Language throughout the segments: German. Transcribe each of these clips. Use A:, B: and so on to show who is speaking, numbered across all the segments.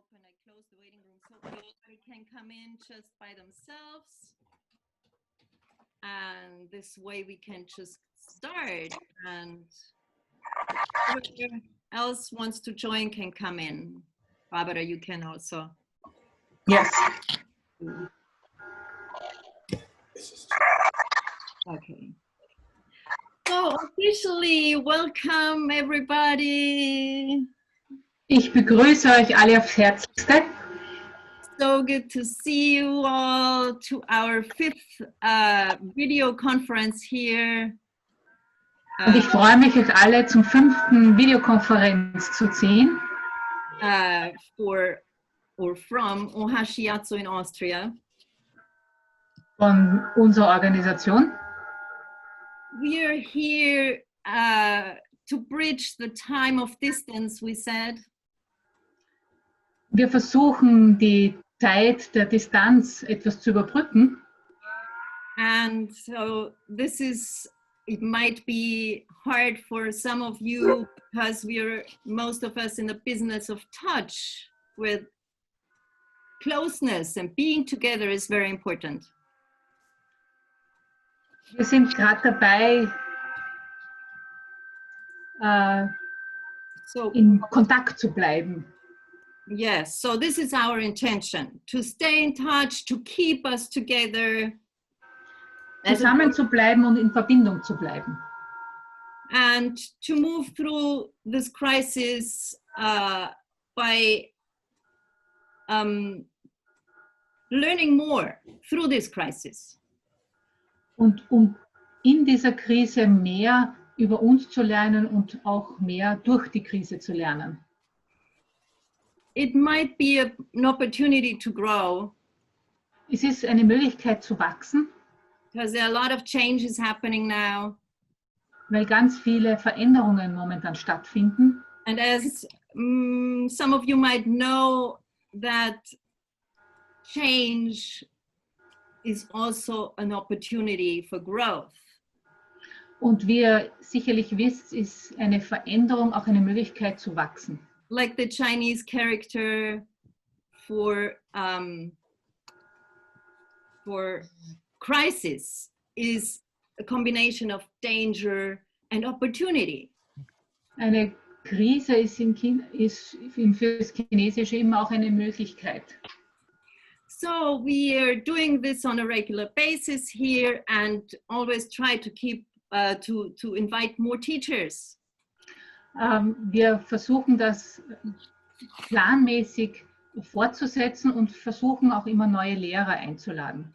A: open, I close the waiting room so everybody can come in just by themselves. And this way we can just start, and whoever else wants to join can come in. Barbara, you can also.
B: Yes.
A: Okay. So officially, welcome everybody.
B: Ich begrüße euch alle aufs Herzlichste.
A: So good to see you all to our fifth video conference here.
B: Und ich freue mich, euch alle zum 5. Videokonferenz zu ziehen.
A: From OHASHI in Austria.
B: Von unserer Organisation.
A: We are here to bridge the time of distance, we said.
B: Wir versuchen, die Zeit der Distanz etwas zu überbrücken.
A: And so it might be hard for some of you because most of us in the business of touch with closeness, and being together is very important.
B: Wir sind gerade dabei, in Kontakt zu bleiben.
A: Yes, so this is our intention, to stay in touch, to keep us together.
B: Zusammen zu bleiben und in Verbindung zu bleiben.
A: And to move through this crisis by learning more through this crisis.
B: Und um in dieser Krise mehr über uns zu lernen und auch mehr durch die Krise zu lernen.
A: It might be an opportunity to grow.
B: Es ist eine Möglichkeit zu wachsen.
A: Because there are a lot of changes happening now.
B: Weil ganz viele Veränderungen momentan stattfinden.
A: And as some of you might know, that change is also an opportunity for growth.
B: Und wie ihr sicherlich wisst, ist eine Veränderung auch eine Möglichkeit zu wachsen.
A: Like the Chinese character for crisis is a combination of danger and opportunity.
B: Eine Krise ist fürs Chinesische immer auch eine Möglichkeit.
A: So we are doing this on a regular basis here and always try to keep to invite more teachers.
B: Wir versuchen das planmäßig fortzusetzen und versuchen auch immer neue Lehrer einzuladen.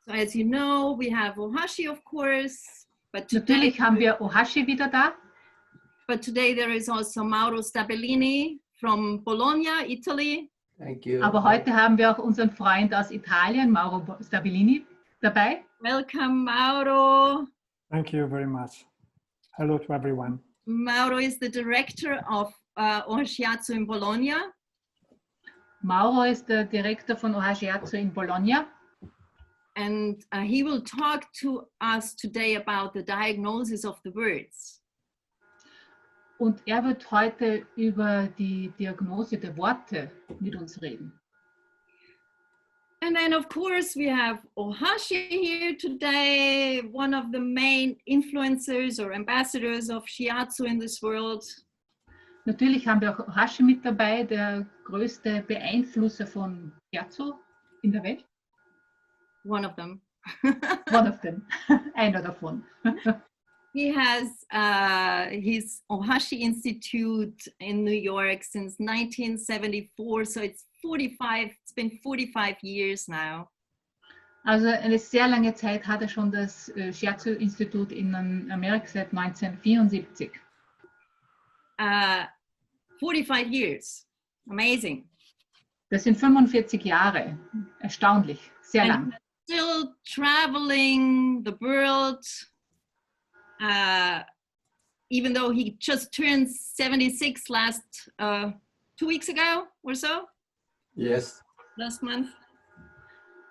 A: So as you know, we have OHASHI, of course. But
B: natürlich haben wir OHASHI wieder da.
A: But today there is also Mauro Stabellini from Bologna, Italy.
C: Thank you.
B: Aber heute haben wir auch unseren Freund aus Italien, Mauro Stabellini, dabei.
A: Welcome, Mauro.
D: Thank you very much. Hello to everyone.
A: Mauro is the director of OHASHI in Bologna.
B: Mauro ist der Direktor von OHASHI in Bologna.
A: And he will talk to us today about the diagnosis of the words.
B: Und er wird heute über die Diagnose der Worte mit uns reden.
A: And then, of course, we have OHASHI here today, one of the main influencers or ambassadors of Shiatsu in this world.
B: Natürlich haben wir auch OHASHI mit dabei, der größte Beeinflusser von Shiatsu in der Welt.
A: One of them.
B: One of them. Einer davon.
A: He has his OHASHI Institute in New York since 1974, so it's been 45 years now.
B: Also eine sehr lange Zeit hat er schon das Shiatsu-Institut in Amerika seit 1974.
A: 45 years. Amazing.
B: Das sind 45 Jahre. Erstaunlich. Sehr lang.
A: Still traveling the world. Even though he just turned 76 last 2 weeks ago or so.
C: Yes.
A: Last month.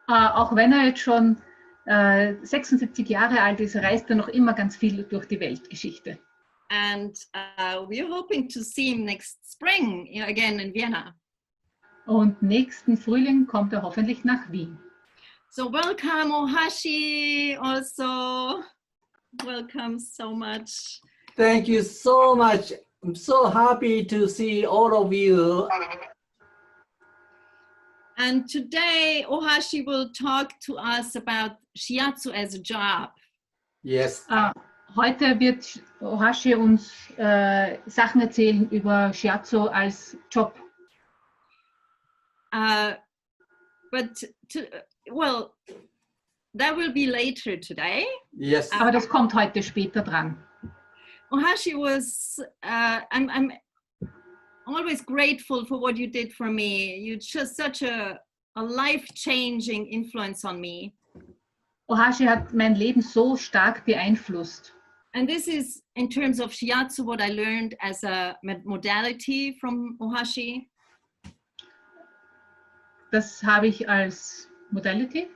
B: Auch wenn er jetzt schon 76 Jahre alt ist, reist er noch immer ganz viel durch die Weltgeschichte.
A: And we're hoping to see him next spring again in Vienna.
B: Und nächsten Frühling kommt er hoffentlich nach Wien.
A: So welcome, OHASHI, also. Welcome so much.
C: Thank you so much. I'm so happy to see all of you.
A: And today, OHASHI will talk to us about shiatsu as a job.
C: Yes.
B: Heute wird OHASHI uns Sachen erzählen über Shiatsu als Job.
A: Well, that will be later today.
C: Yes.
B: Aber das kommt heute später dran.
A: OHASHI was, I'm always grateful for what you did for me. You're just such a life-changing influence on me.
B: OHASHI hat mein Leben so stark beeinflusst.
A: And this is in terms of shiatsu, what I learned as a modality from OHASHI.
B: Das habe ich als Modality.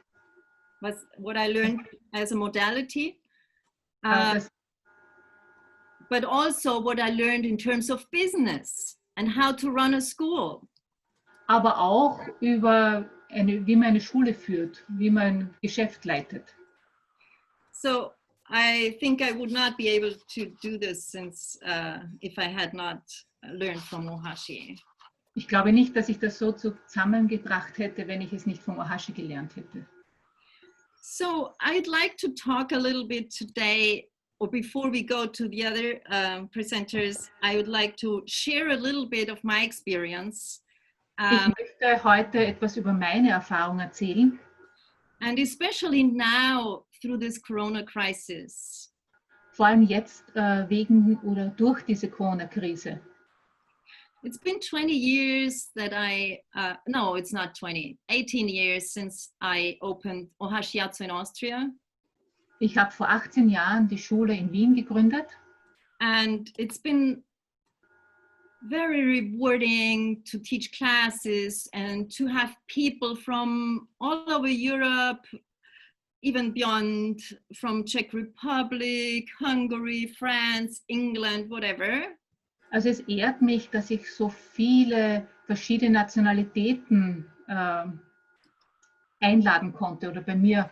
A: What I learned as a modality. But also what I learned in terms of business and how to run a school.
B: Aber auch über wie man eine Schule führt, wie man ein Geschäft leitet.
A: So I think I would not be able to do this since if I had not learned from OHASHI.
B: Ich glaube nicht, dass ich das so zusammengebracht hätte, wenn ich es nicht vom OHASHI gelernt hätte.
A: So I'd like to talk a little bit today, or before we go to the other presenters, I would like to share a little bit of my experience.
B: Ich möchte heute etwas über meine Erfahrung erzählen.
A: And especially now through this Corona crisis.
B: Vor allem jetzt wegen oder durch diese Corona-Krise.
A: It's been 20 years that no, it's not 20, 18 years since I opened OHASHI in Austria.
B: Ich habe vor 18 Jahren die Schule in Wien gegründet.
A: And it's been very rewarding to teach classes and to have people from all over Europe, even beyond, from Czech Republic, Hungary, France, England, whatever.
B: Also es ehrt mich, dass ich so viele verschiedene Nationalitäten einladen konnte oder bei mir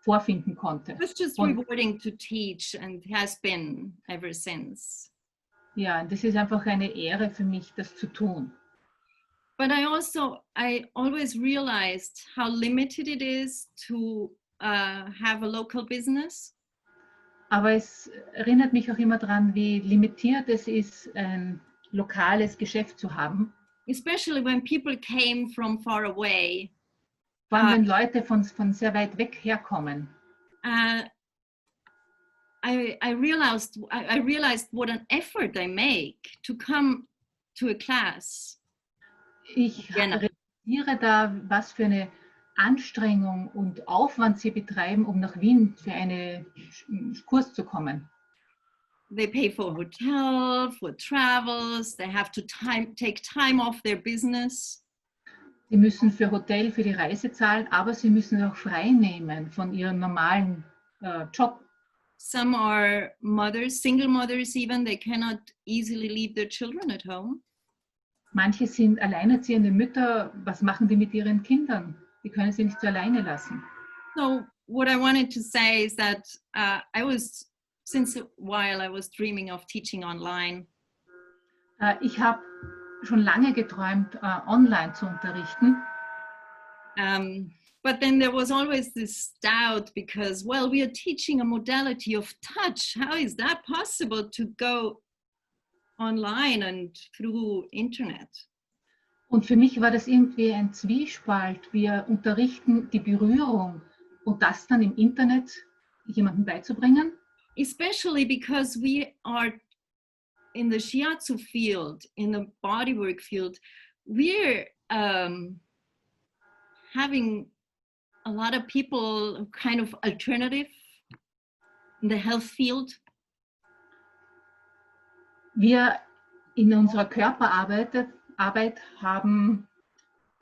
B: vorfinden konnte.
A: It's just rewarding to teach and has been ever since.
B: Ja, das ist einfach eine Ehre für mich, das zu tun.
A: But I always realized how limited it is to have a local business.
B: Aber es erinnert mich auch immer daran, wie limitiert es ist, ein lokales Geschäft zu haben.
A: Especially when people came from far away.
B: Vor allem, wenn Leute von sehr weit weg herkommen.
A: I realized what an effort I make to come to a class.
B: Ich realisiere da, was für eine Anstrengung und Aufwand sie betreiben, um nach Wien für einen Kurs zu kommen.
A: They pay for hotel, for travels, they have to take time off their business.
B: Sie müssen für Hotel, für die Reise zahlen, aber sie müssen auch frei nehmen von ihrem normalen Job.
A: Some are mothers, single mothers even, they cannot easily leave their children at home.
B: Manche sind alleinerziehende Mütter, was machen die mit ihren Kindern? Die können sie nicht so alleine lassen.
A: So what I wanted to say is that since a while I was dreaming of teaching online.
B: Ich habe schon lange geträumt, online zu unterrichten.
A: But then there was always this doubt because, well, we are teaching a modality of touch. How is that possible to go online and through internet?
B: Und für mich war das irgendwie ein Zwiespalt. Wir unterrichten die Berührung und das dann im Internet jemandem beizubringen.
A: Especially because we are in the shiatsu field, in the bodywork field, we're having a lot of people kind of alternative in the health field.
B: Wir in unserer Körperarbeit haben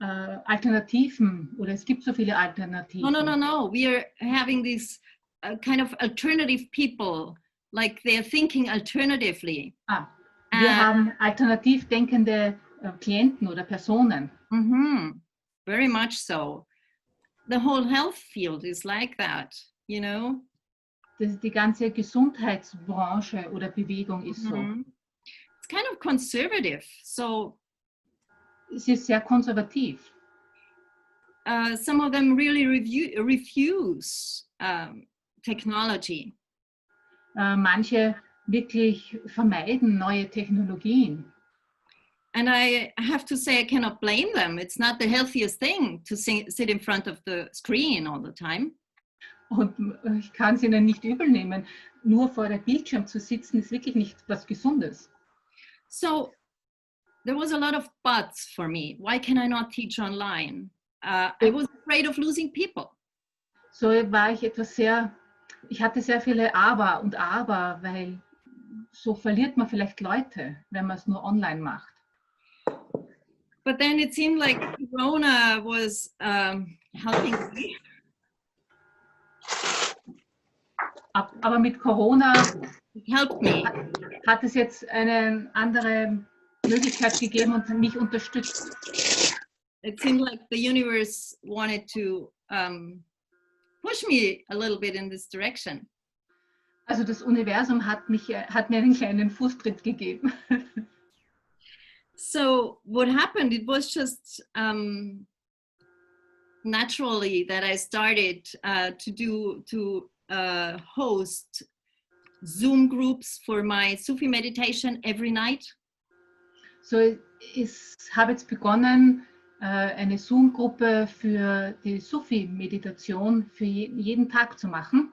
B: Alternativen oder es gibt so viele Alternativen.
A: No. We are having these kind of alternative people, like they're thinking alternatively.
B: Wir haben alternativ denkende Klienten oder Personen.
A: Mm-hmm. Very much so. The whole health field is like that, you know.
B: Die ganze Gesundheitsbranche oder Bewegung ist so.
A: Mm-hmm. It's kind of conservative. So
B: Es ist sehr konservativ.
A: some of them really refuse technology.
B: Manche wirklich vermeiden neue Technologien.
A: And I have to say, I cannot blame them. It's not the healthiest thing to sit in front of the screen all the time.
B: Und ich kann es ihnen nicht übel nehmen. Nur vor der Bildschirm zu sitzen, ist wirklich nicht was Gesundes.
A: So there was a lot of buts for me. Why can I not teach online? I was afraid of losing people.
B: So war ich ich hatte sehr viele Aber und Aber, weil so verliert man vielleicht Leute, wenn man es nur online macht.
A: But then it seemed like Corona was helping me.
B: Aber mit Corona
A: It helped me.
B: hat es jetzt eine andere Möglichkeit gegeben und mich unterstützt.
A: It seemed like the universe wanted to push me a little bit in this direction.
B: Also das Universum hat mir einen kleinen Fußtritt gegeben.
A: So what happened, it was just naturally that I started to host Zoom groups for my Sufi meditation every night.
B: So ich habe jetzt begonnen, eine Zoom-Gruppe für die Sufi-Meditation für jeden Tag zu machen.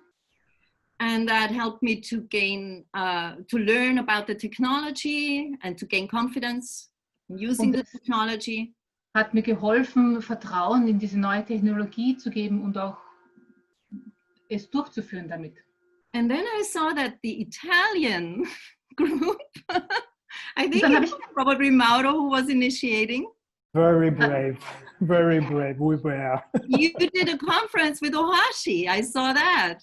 A: And that helped me to learn about the technology and to gain confidence in using the technology.
B: Hat mir geholfen, Vertrauen in diese neue Technologie zu geben und auch es durchzuführen damit.
A: And then I saw that the Italian group, I think it was probably Mauro who was initiating.
D: Very brave, very brave. We were.
A: You did a conference with OHASHI. I saw that.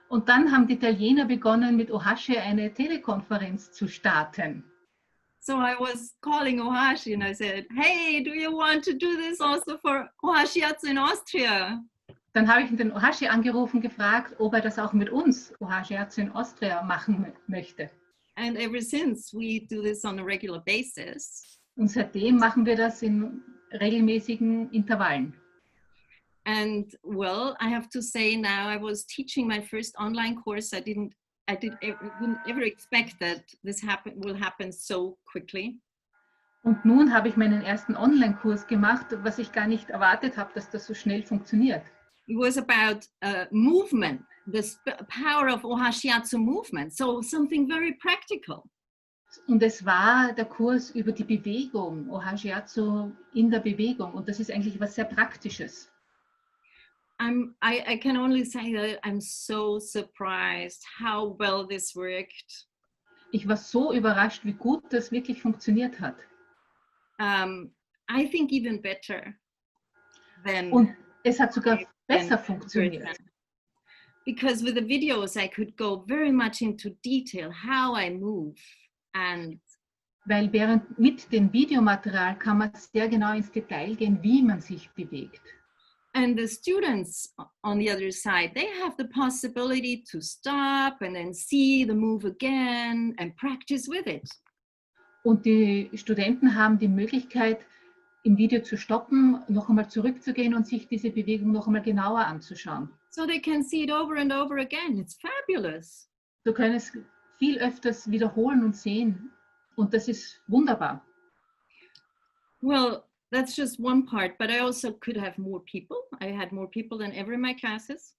B: Und dann haben die Italiener begonnen, mit OHASHI eine Telekonferenz zu starten.
A: So I was calling OHASHI and I said, hey, do you want to do this also for OHASHI in Austria?
B: Dann habe ich den OHASHI angerufen, gefragt, ob das auch mit uns, OHASHI in Austria, machen möchte.
A: And ever since, we do this on a regular basis.
B: Und seitdem machen wir das in regelmäßigen Intervallen.
A: And well, I have to say now I was teaching my first online course. I didn't ever expect that this will happen so quickly.
B: Und nun habe ich meinen ersten Online-Kurs gemacht, was ich gar nicht erwartet habe, dass das so schnell funktioniert.
A: It was about movement, the power of OHASHI movement, so something very practical.
B: Und es war der Kurs über die Bewegung, OHASHI in der Bewegung. Und das ist eigentlich was sehr Praktisches.
A: I can only say that I'm so surprised how well this worked.
B: Ich war so überrascht, wie gut das wirklich funktioniert hat.
A: I think even better than.
B: Und es hat sogar besser funktioniert.
A: Because with the videos I could go very much into detail how I move and.
B: Weil mit dem Videomaterial kann man sehr genau ins Detail gehen, wie man sich bewegt.
A: And the students on the other side, they have the possibility to stop and then see the move again and practice with it.
B: Und die Studenten haben die Möglichkeit, im Video zu stoppen, noch einmal zurückzugehen und sich diese Bewegung noch einmal genauer anzuschauen.
A: So they can see it over and over again. It's fabulous.
B: So können es viel öfters wiederholen und sehen. Und das ist wunderbar.
A: Well, that's just one part, but I also could have more people. I had more people than ever in my classes.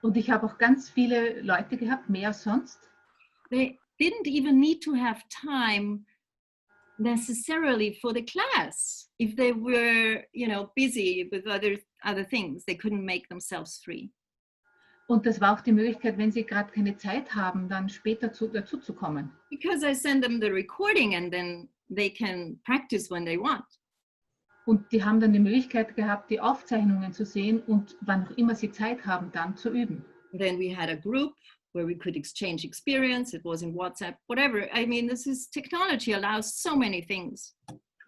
B: Und ich habe auch ganz viele Leute gehabt, mehr als sonst.
A: They didn't even need to have time necessarily for the class. If they were, busy with other things, they couldn't make themselves free.
B: Und das war auch die Möglichkeit, wenn sie gerade keine Zeit haben, dann später dazu zu kommen.
A: Because I send them the recording and then they can practice when they want.
B: Und die haben dann die Möglichkeit gehabt, die Aufzeichnungen zu sehen und wann auch immer sie Zeit haben, dann zu üben.
A: Then we had a group where we could exchange experience. It was in WhatsApp, whatever. I mean, this is technology allows so many things.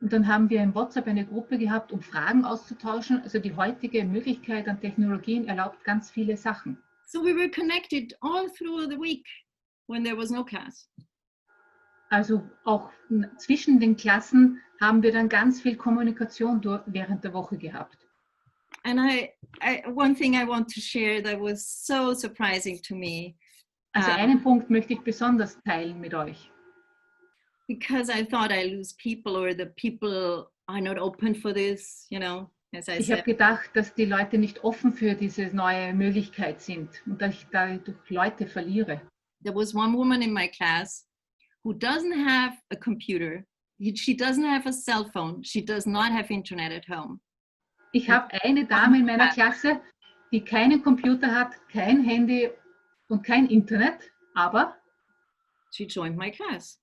B: Und dann haben wir im WhatsApp eine Gruppe gehabt, um Fragen auszutauschen. Also die heutige Möglichkeit an Technologien erlaubt ganz viele Sachen.
A: So we were connected all through the week when there was no class.
B: Also auch zwischen den Klassen haben wir dann ganz viel Kommunikation während der Woche gehabt.
A: And one thing I want to share that was so surprising to me.
B: Also einen Punkt möchte ich besonders teilen mit euch.
A: Because I thought I lose people or the people are not open for this, you know, as I
B: Ich habe
A: said.
B: gedacht, dass die Leute nicht offen für diese neue Möglichkeit sind und dass ich dadurch Leute verliere.
A: There was one woman in my class who doesn't have a computer. She doesn't have a cell phone. She does not have internet at home.
B: Ich habe eine Dame in meiner Klasse, die keinen Computer hat, kein Handy und kein Internet, aber
A: She joined my class.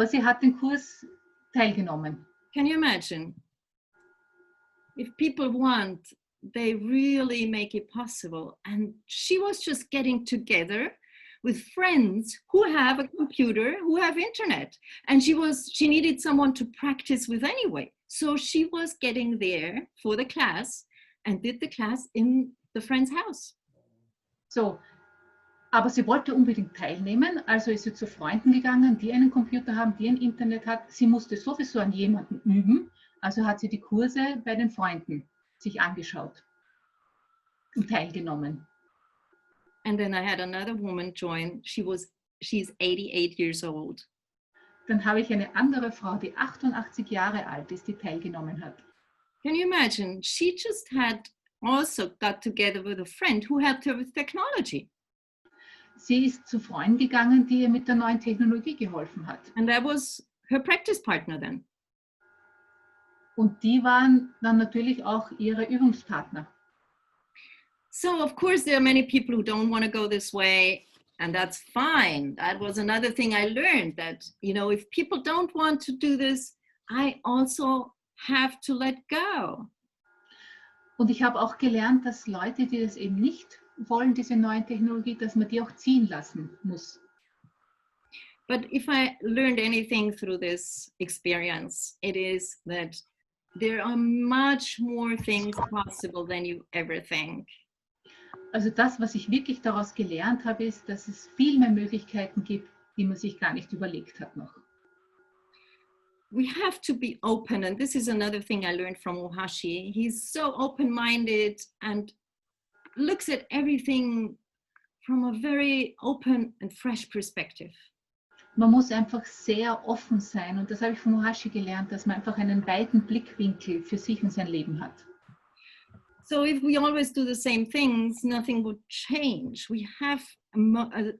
B: sie hat den Kurs teilgenommen.
A: Can you imagine? If people want, they really make it possible. And she was just getting together with friends who have a computer, who have internet. And she needed someone to practice with anyway. So she was getting there for the class and did the class in the friend's house.
B: So, aber sie wollte unbedingt teilnehmen, also ist sie zu Freunden gegangen, die einen Computer haben, die ein Internet hat. Sie musste sowieso an jemanden üben, also hat sie die Kurse bei den Freunden sich angeschaut und teilgenommen.
A: And then I had another woman join. She's 88 years old.
B: Dann habe ich eine andere Frau, die 88 Jahre alt ist, die teilgenommen hat.
A: Can you imagine? She just had also got together with a friend who helped her with technology.
B: Sie ist zu Freunden gegangen, die ihr mit der neuen Technologie geholfen hat.
A: And that was her practice partner then.
B: Und die waren dann natürlich auch ihre Übungspartner.
A: So of course there are many people who don't want to go this way, and that's fine. That was another thing I learned, that, you know, if people don't want to do this, I also have to let go.
B: Und ich habe auch gelernt, dass Leute, die das eben nicht wollen, diese neue Technologie, dass man die auch ziehen lassen muss.
A: But if I learned anything through this experience, it is that there are much more things possible than you ever think.
B: Also das, was ich wirklich daraus gelernt habe, ist, dass es viel mehr Möglichkeiten gibt, die man sich gar nicht überlegt hat noch.
A: We have to be open, and this is another thing I learned from OHASHI. He's so open-minded and looks at everything from a very open and fresh perspective.
B: Man muss einfach sehr offen sein, und das habe ich von OHASHI gelernt, dass man einfach einen weiten Blickwinkel für sich und sein Leben hat.
A: So if we always do the same things, nothing would change. We have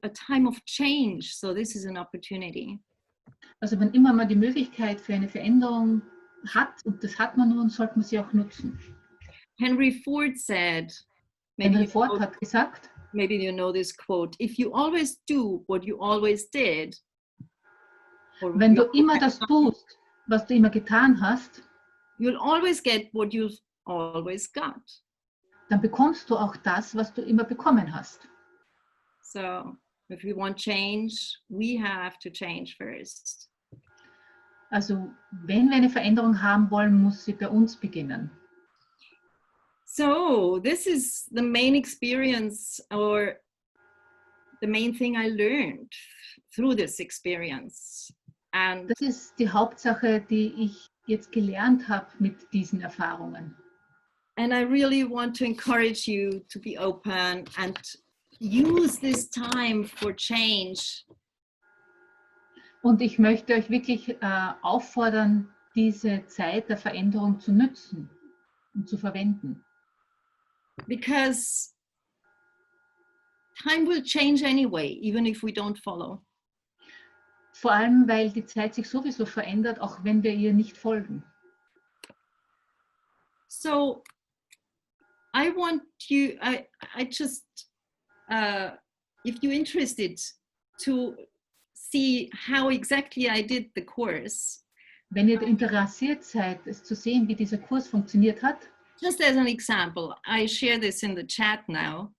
A: a time of change, so this is an opportunity.
B: Also wenn immer man die Möglichkeit für eine Veränderung hat, und das hat man nun, sollte man sie auch nutzen.
A: Henry Ford said,
B: Henry Ford hat gesagt,
A: maybe you know this quote, if you always do what you always did,
B: wenn du immer das tust, was du immer getan hast,
A: you'll always get what you've always got.
B: Dann bekommst du auch das, was du immer bekommen hast.
A: So if we want change, we have to change first.
B: Also wenn wir eine Veränderung haben wollen, muss sie bei uns beginnen.
A: So this is the main experience, or the main thing I learned through this experience. And
B: das ist die Hauptsache, die ich jetzt gelernt habe mit diesen Erfahrungen.
A: And I really want to encourage you to be open and use this time for change.
B: Und ich möchte euch wirklich auffordern, diese Zeit der Veränderung zu nutzen und zu verwenden.
A: Because time will change anyway, even if we don't follow.
B: Vor allem, weil die Zeit sich sowieso verändert, auch wenn wir ihr nicht folgen.
A: So I want you, I just, if you're interested to see how exactly I did the course.
B: Wenn ihr interessiert seid, es zu sehen, wie dieser Kurs funktioniert hat.
A: Just as an example, I share this in the chat now.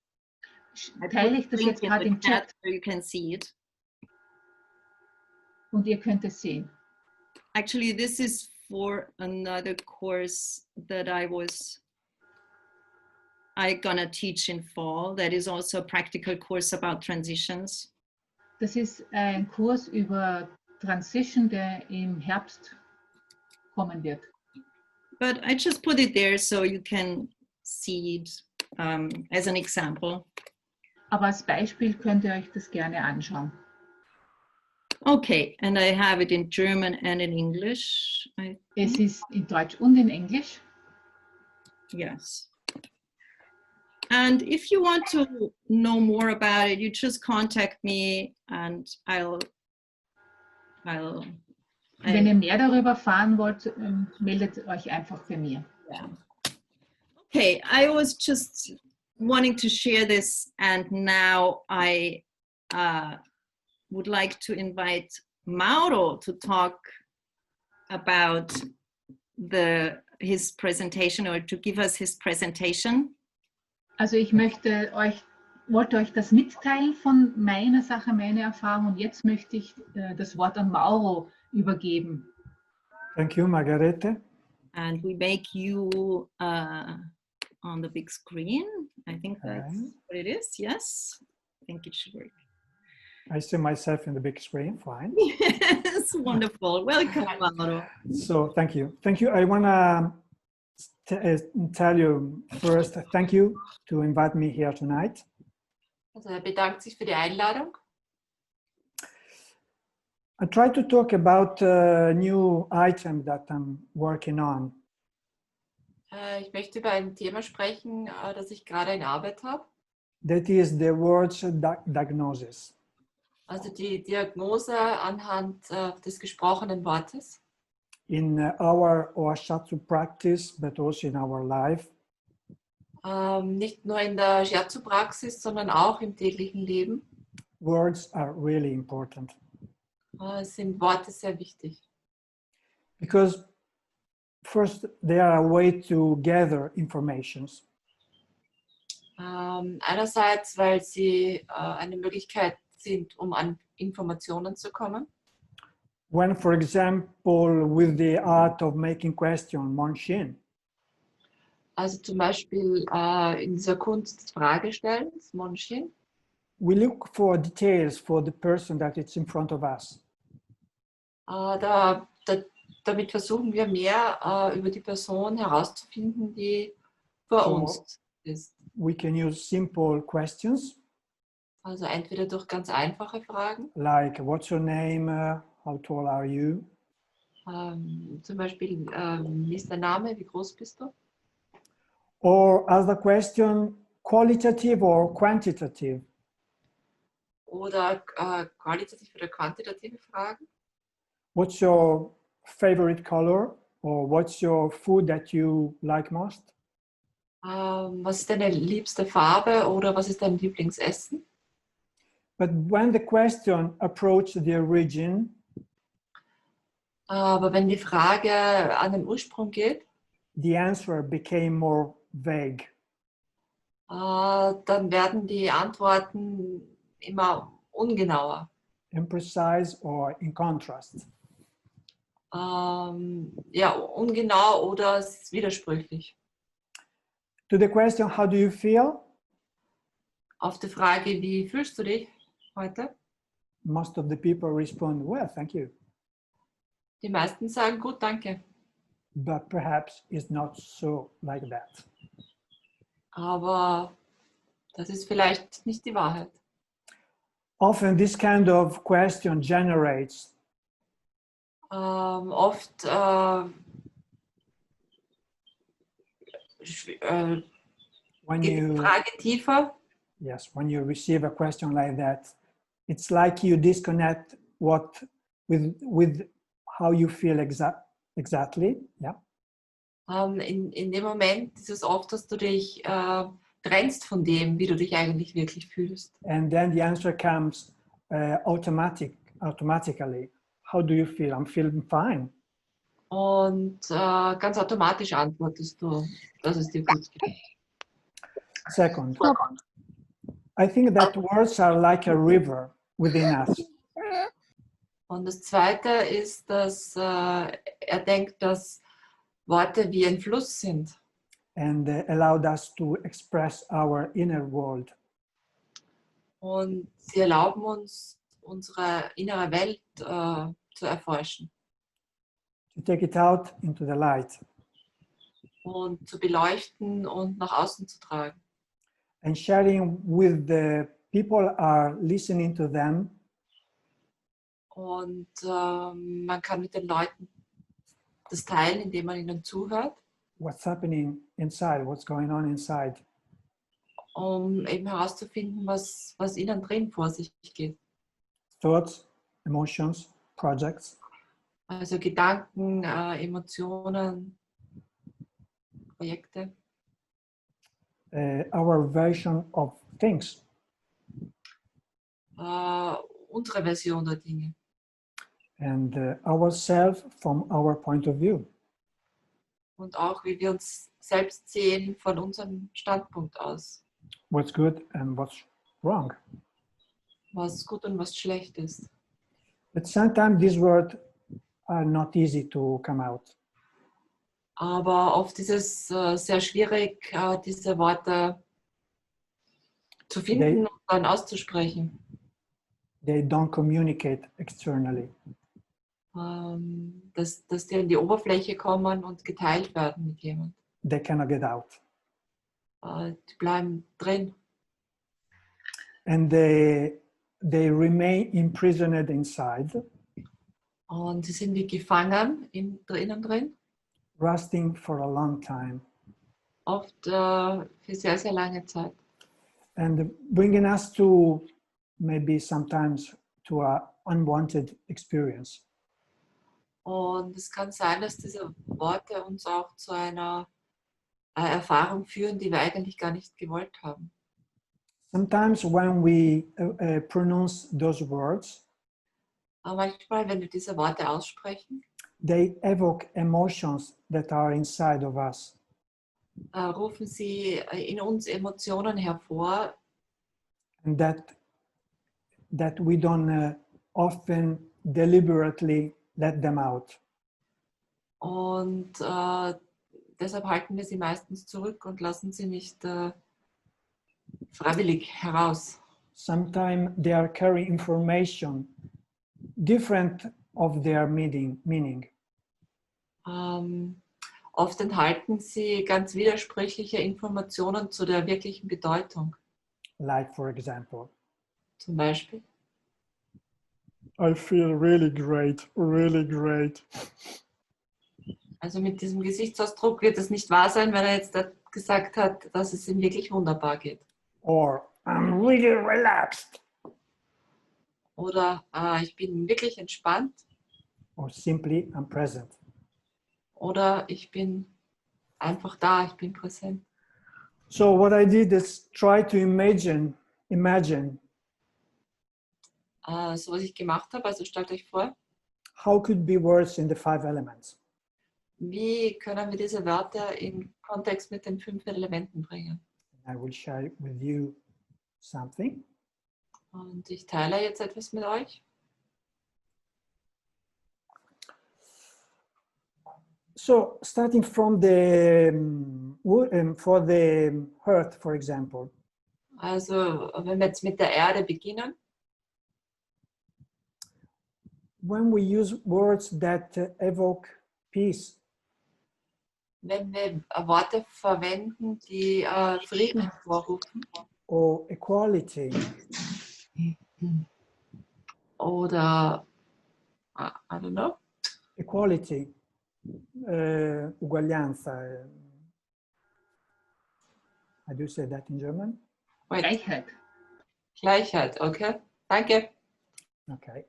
B: Teile ich das jetzt gerade im Chat.
A: So you can see it.
B: Und ihr könnt es sehen.
A: Actually, this is for another course that I gonna teach in fall. That is also a practical course about transitions.
B: Das ist ein Kurs über Transition, der im Herbst kommen wird.
A: But I just put it there so you can see it as an example.
B: Aber als Beispiel könnt ihr euch das gerne anschauen.
A: Okay, and I have it in German and in English.
B: Es ist in Deutsch und in Englisch.
A: Yes. And if you want to know more about it, you just contact me and
B: Wenn ihr mehr darüber erfahren wollt, meldet euch einfach bei mir.
A: Yeah. Okay, I was just wanting to share this, and now I would like to invite Mauro to talk about his presentation, or to give us his presentation.
B: Also ich wollte euch das mitteilen von meiner Sache, meiner Erfahrung, und jetzt möchte ich das Wort an Mauro übergeben.
D: Thank you, Margarete.
A: And we make you on the big screen. I think that's what it is. Yes, I think it should work.
D: I see myself in the big screen, fine.
A: Yes, wonderful. Welcome, Mauro.
D: So thank you. Thank you. I want to tell you first, thank you to invite me here tonight.
E: Also er bedankt sich für die Einladung.
D: I try to talk about a new item that I'm working on.
E: Ich möchte über ein Thema sprechen, das ich gerade in Arbeit habe.
D: That is the word's diagnosis.
E: Also die Diagnose anhand des gesprochenen Wortes.
D: In our OHASHI practice, but also in our life.
E: Nicht nur in der Shiatsu-Praxis, sondern auch im täglichen Leben.
D: Words are really important.
E: Sind Worte sehr wichtig.
D: Because first, they are a way to gather informations.
E: Einerseits, weil sie eine Möglichkeit sind, um an Informationen zu kommen.
D: When, for example, with the art of making question, Monshin,
E: Also zum Beispiel in dieser Kunst des Fragestellens, Monshin,
D: we look for details for the person that is in front of us.
E: Damit versuchen wir mehr über die Person herauszufinden, die vor uns ist.
D: We can use simple questions.
E: Also entweder durch ganz einfache Fragen,
D: Like, what's your name? How tall are you?
E: zum Beispiel, wie ist dein Name, wie groß bist du?
D: Or ask the question, qualitative or quantitative?
E: Oder qualitative oder quantitative Fragen.
D: What's your favorite color? Or what's your food that you like most?
E: Was ist deine liebste Farbe oder was ist dein Lieblingsessen?
D: But when the question approached the origin,
E: Aber wenn die Frage an den Ursprung geht,
D: the answer became more vague.
E: dann werden die Antworten immer ungenauer.
D: Imprecise or in contrast.
E: Ja, ungenau oder es ist widersprüchlich.
D: To the question, how do you feel?
E: Auf die Frage, wie fühlst du dich heute?
D: Most of the people respond, well, thank you.
E: Die meisten sagen, gut, danke.
D: But perhaps it's not so like that.
E: Aber das ist vielleicht nicht die Wahrheit.
D: Often this kind of question generates
E: Oft
D: when
E: geht die
D: you
E: Frage tiefer.
D: yes, when you receive a question like that, it's like you disconnect with how you feel exactly. Yeah.
E: In dem Moment ist es oft, dass du dich trennst von dem, wie du dich eigentlich wirklich fühlst.
D: And then the answer comes automatically. How do you feel? I'm feeling fine.
E: Und ganz automatisch antwortest du, dass es dir gut geht.
D: Second, I think that words are like a river within us.
E: Und das Zweite ist, dass er denkt, dass Worte wie ein Fluss sind
D: and allowed us to express our inner world.
E: und sie erlauben uns, unsere innere Welt zu erforschen
D: To take it out into the light
E: und zu beleuchten und nach außen zu tragen.
D: and sharing with the people are listening to them
E: Und man kann mit den Leuten das teilen, indem man ihnen zuhört,
D: what's happening inside, what's going on inside.
E: um eben herauszufinden, was innen drin vor sich geht.
D: Thoughts, emotions, projects,
E: Also Gedanken, Emotionen, Projekte,
D: our version of things.
E: unsere Version der Dinge.
D: And ourselves from our point of view.
E: Und auch, wie wir uns selbst sehen von unserem Standpunkt aus.
D: What's good and what's wrong.
E: Was gut und was schlecht ist.
D: But sometimes these words are not easy to come out.
E: Aber oft ist es sehr schwierig, diese Worte zu finden und dann auszusprechen.
D: They don't communicate externally.
E: Dass die an die Oberfläche kommen und geteilt werden mit jemandem.
D: They cannot get out.
E: Die bleiben drin.
D: And they remain imprisoned inside,
E: Und sie sind wie gefangen innen drin.
D: rusting for a long time.
E: Oft für sehr, sehr lange Zeit.
D: And bringing us to maybe sometimes to an unwanted experience.
E: Und es kann sein, dass diese Worte uns auch zu einer Erfahrung führen, die wir eigentlich gar nicht gewollt haben.
D: Sometimes when we pronounce those words,
E: Aber manchmal, wenn wir diese Worte aussprechen,
D: they evoke emotions that are inside of us.
E: rufen sie in uns Emotionen hervor,
D: And that we don't often deliberately let them out.
E: und deshalb halten wir sie meistens zurück und lassen sie nicht freiwillig heraus.
D: Sometimes they are carrying information different of their meaning.
E: Oft enthalten sie ganz widersprüchliche Informationen zu der wirklichen Bedeutung.
D: Like, for example,
E: Zum Beispiel,
D: I feel really great, really great.
E: also mit diesem Gesichtsausdruck wird es nicht wahr sein, wenn er jetzt gesagt hat, dass es ihm wirklich wunderbar geht.
D: Or I'm really relaxed.
E: Oder ich bin wirklich entspannt.
D: Or simply I'm present.
E: Oder ich bin einfach da, ich bin präsent.
D: So what I did is try to imagine
E: So was ich gemacht habe, also stellt euch vor,
D: how could be words in the 5 elements.
E: wie können wir diese Wörter in Kontext mit den 5 Elementen bringen.
D: I will share with you something.
E: Und ich teile jetzt etwas mit euch.
D: So starting from the for the earth, for example,
E: Also wenn wir jetzt mit der Erde beginnen,
D: when we use words that evoke peace,
E: wenn wir Worte verwenden, die Frieden hervorrufen
D: or equality,
E: oder I don't know,
D: equality, uguaglianza. How do you say that in German?
B: Gleichheit.
E: Gleichheit, okay, danke.
D: Okay.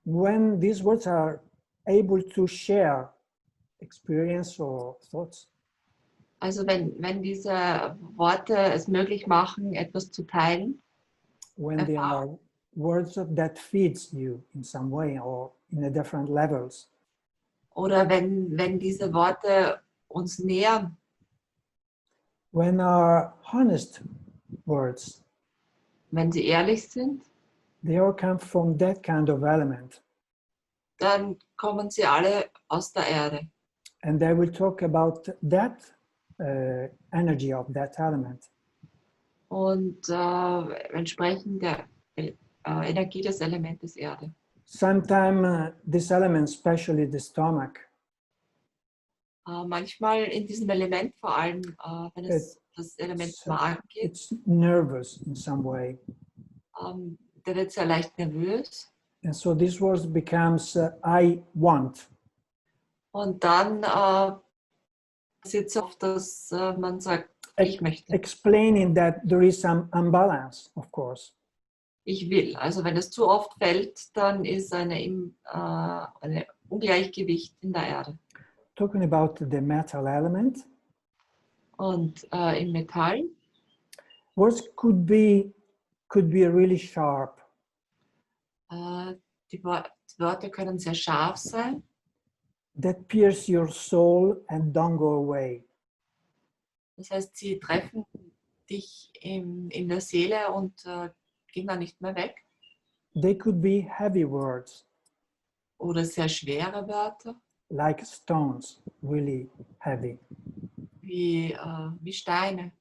D: When these words are able to share experience or thoughts,
E: Also wenn diese Worte es möglich machen, etwas zu teilen,
D: when they are words that feeds you in some way or in a different levels,
E: oder wenn diese Worte uns nähern,
D: when are honest words,
E: wenn sie ehrlich sind,
D: they all come from that kind of element.
E: dann kommen sie alle aus der Erde.
D: And they will talk about that energy of that element.
E: Und entsprechend der Energie des Elementes Erde.
D: Sometimes this element, especially the stomach,
E: Manchmal in diesem Element, vor allem wenn es das Element Magen geht,
D: it's nervous in some way.
E: der wird sehr leicht nervös.
D: And so this word becomes I want.
E: Und dann passiert es oft, dass man sagt, ich möchte,
D: Explaining that there is some imbalance, of course.
E: ich will. Also wenn es zu oft fällt, dann ist eine Ungleichgewicht in der Erde.
D: Talking about the metal element,
E: Und im Metall,
D: words could be really sharp.
E: Die Wörter können sehr scharf sein,
D: That pierce your soul and don't go away.
E: das heißt, sie treffen dich in der Seele und gehen dann nicht mehr weg.
D: They could be heavy words,
E: Oder sehr schwere Wörter,
D: like stones, really heavy.
E: wie Steine.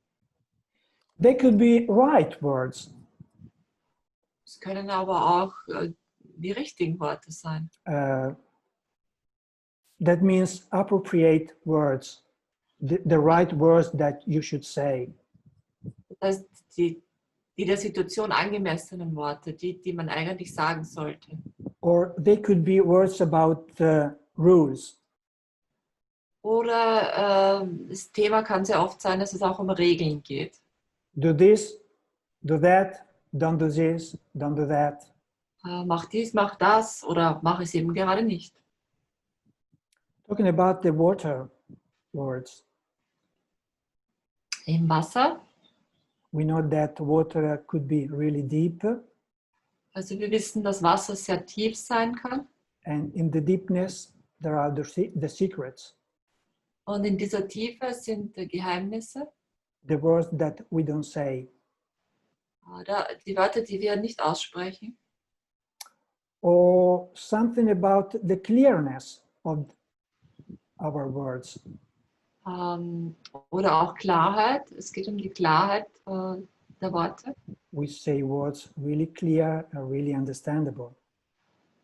D: They could be right words,
E: Es können aber auch die richtigen Worte sein.
D: that means appropriate words, the right words that you should say.
E: Das heißt, die der Situation angemessenen Worte, die man eigentlich sagen sollte.
D: Or they could be words about rules.
E: Oder das Thema kann sehr oft sein, dass es auch um Regeln geht.
D: Do this, do that, don't do this, don't do that.
E: Mach dies, mach das oder mach es eben gerade nicht.
D: Talking about the water words,
E: Im Wasser,
D: we know that water could be really deep,
E: also wir wissen, dass Wasser sehr tief sein kann.
D: and in the deepness there are the secrets,
E: Und in dieser Tiefe sind Geheimnisse,
D: the words that we don't say.
E: Die Wörter, die wir nicht aussprechen.
D: Or something about the clearness of our words.
E: Oder auch Klarheit. Es geht um die Klarheit der Worte.
D: We say words really clear and really understandable.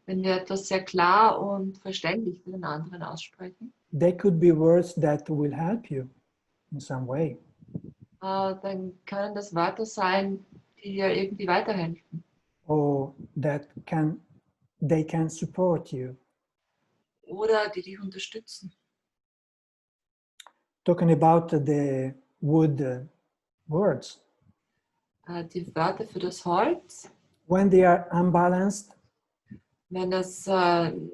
E: Wenn wir etwas sehr klar und verständlich für den anderen aussprechen,
D: They could be words that will help you in some way.
E: dann können das Wörter sein, die dir irgendwie weiterhelfen.
D: Or that they can support you.
E: Oder die dich unterstützen.
D: Talking about the wood words,
E: Die Wörter für das Holz,
D: when they are unbalanced,
E: wenn das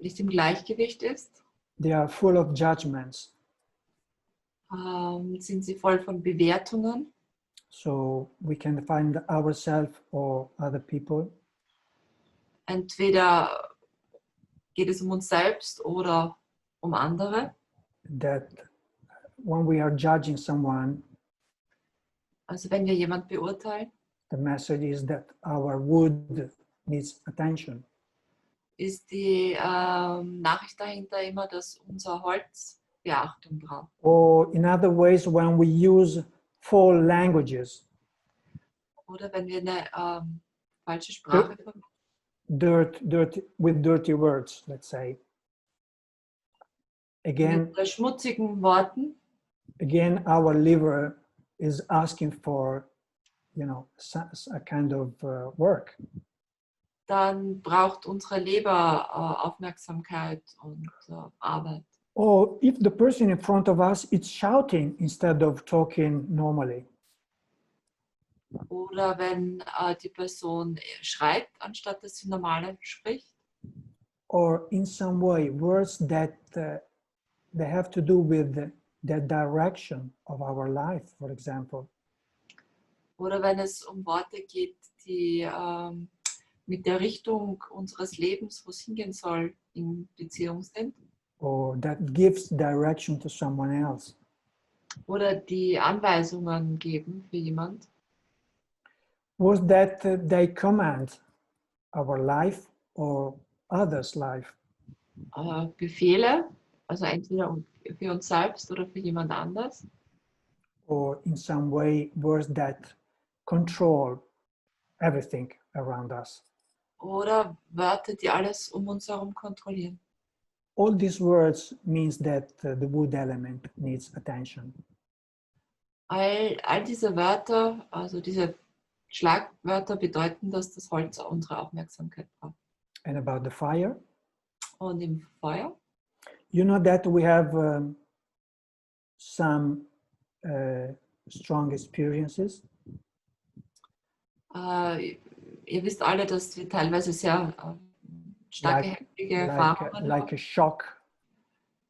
E: nicht im Gleichgewicht ist,
D: they are full of judgments.
E: sind sie voll von Bewertungen.
D: So we can find ourselves or other people.
E: Entweder geht es um uns selbst oder um andere.
D: That when we are judging someone,
E: Also wenn wir jemand beurteilen,
D: the message is that our wood needs attention.
E: ist die Nachricht dahinter immer, dass unser Holz Beachtung braucht.
D: Or in other ways, when we use foul languages,
E: Oder wenn wir eine falsche Sprache verwenden.
D: with dirty words, let's say. Again,
E: Mit schmutzigen Worten,
D: our liver is asking for, a kind of work.
E: dann braucht unsere Leber Aufmerksamkeit und Arbeit.
D: Or if the person in front of us is shouting instead of talking normally.
E: Oder wenn die Person schreit, anstatt dass sie normal spricht.
D: Or in some way, words that they have to do with the direction of our life, for example.
E: Oder wenn es um Worte geht, die mit der Richtung unseres Lebens, wo es hingehen soll, in Beziehung sind.
D: Or that gives direction to someone else.
E: Oder die Anweisungen geben für jemand.
D: Was that they command our life or others' life.
E: Befehle, also entweder für uns selbst oder für jemand anders.
D: or in some way words that control everything around us.
E: Oder Wörter, die alles um uns herum kontrollieren.
D: All these words means that the wood element needs attention.
E: All diese Wörter, also diese Schlagwörter bedeuten, dass das Holz unsere Aufmerksamkeit braucht.
D: And about the fire,
E: Und im Feuer,
D: you know that we have some strong experiences.
E: ihr wisst alle, dass wir teilweise sehr starke, heftige Erfahrungen
D: like
E: haben,
D: a shock.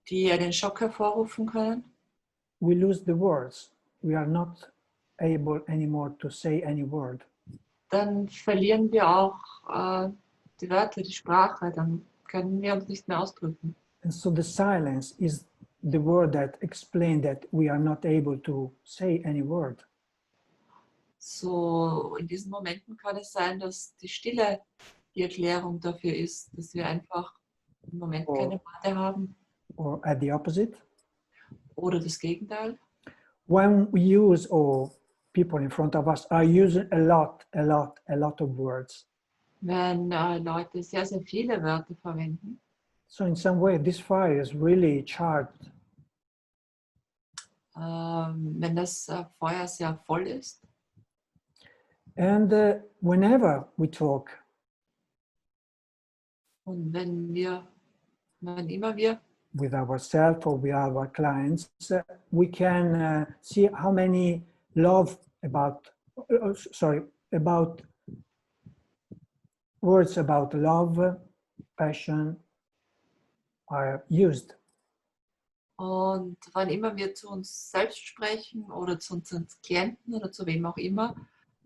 E: die einen Schock hervorrufen können.
D: We lose the words. We are not able anymore to say any word.
E: Dann verlieren wir auch die Wörter, die Sprache, dann können wir uns nicht mehr ausdrücken.
D: And so the silence is the word that explains that we are not able to say any word.
E: So in diesen Momenten kann es sein, dass die Stille die Erklärung dafür ist, dass wir einfach im Moment keine Worte haben.
D: Or at the opposite,
E: Oder das Gegenteil.
D: when we use, or people in front of us are using a lot of words.
E: Wenn Leute sehr, sehr viele Wörter verwenden.
D: So in some way, this fire is really charged.
E: Wenn das Feuer sehr voll ist.
D: And whenever we talk,
E: Und wenn immer wir
D: with ourselves or with our clients, we can see how many words about love, passion are used.
E: Und wann immer wir zu uns selbst sprechen oder zu unseren Klienten oder zu wem auch immer,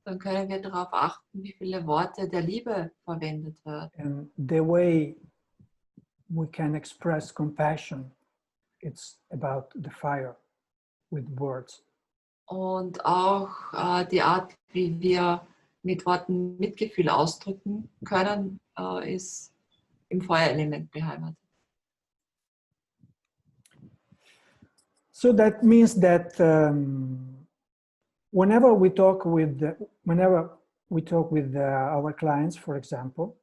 E: dann können wir darauf achten, wie viele Worte der Liebe verwendet werden.
D: And the way we can express compassion, it's about the fire with words.
E: Und auch die Art, wie wir mit Worten Mitgefühl ausdrücken können, ist im Feuerelement beheimatet.
D: So that means that whenever we talk with our clients, for example,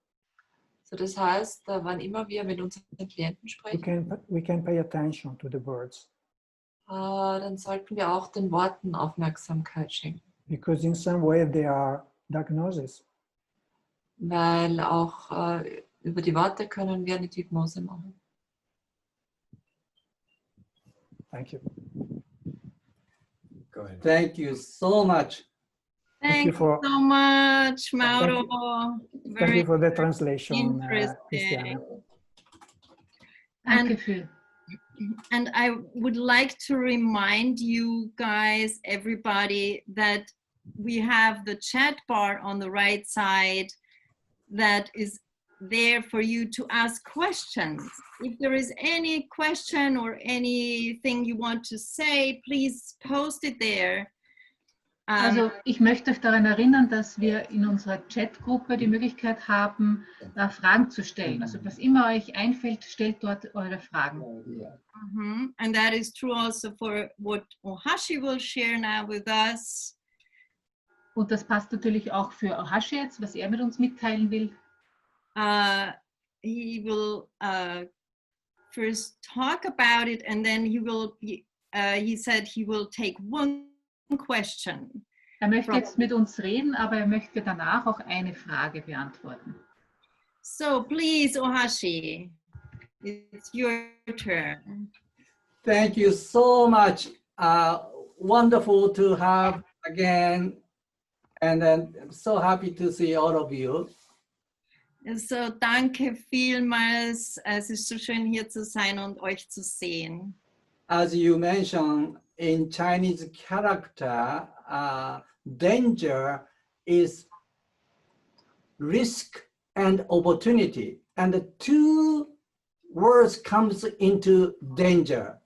E: So das heißt, wann immer wir mit unseren Klienten sprechen,
D: we can pay attention to the words,
E: dann sollten wir auch den Worten Aufmerksamkeit schenken.
D: because in some way they are diagnosis.
E: Weil auch über die Worte können wir eine Diagnose machen.
D: Thank you.
C: Go ahead. Thank you so much.
A: Thank you
D: for-
A: so much, Mauro.
D: Thank
A: Very
D: you for the translation,
A: interesting.
D: Christiane.
B: Danke viel.
A: And I would like to remind you guys, everybody, that we have the chat bar on the right side that is there for you to ask questions. If there is any question or anything you want to say, please post it there.
B: Also ich möchte euch daran erinnern, dass wir in unserer Chatgruppe die Möglichkeit haben, Fragen zu stellen. Also was immer euch einfällt, stellt dort eure Fragen.
A: And that is true also for what OHASHI will share now with us.
B: Und das passt natürlich auch für OHASHI jetzt, was er mit uns mitteilen will.
A: He will first talk about it, and then he will be, he said he will take one question.
B: Er möchte jetzt mit uns reden, aber er möchte danach auch eine Frage beantworten.
A: So please, OHASHI, it's your turn.
C: Thank you so much. Wonderful to have again. And then I'm so happy to see all of you.
A: So danke vielmals. Es ist so schön hier zu sein und euch zu sehen.
C: As you mentioned, in Chinese character, danger is risk and opportunity. And the two words comes into danger.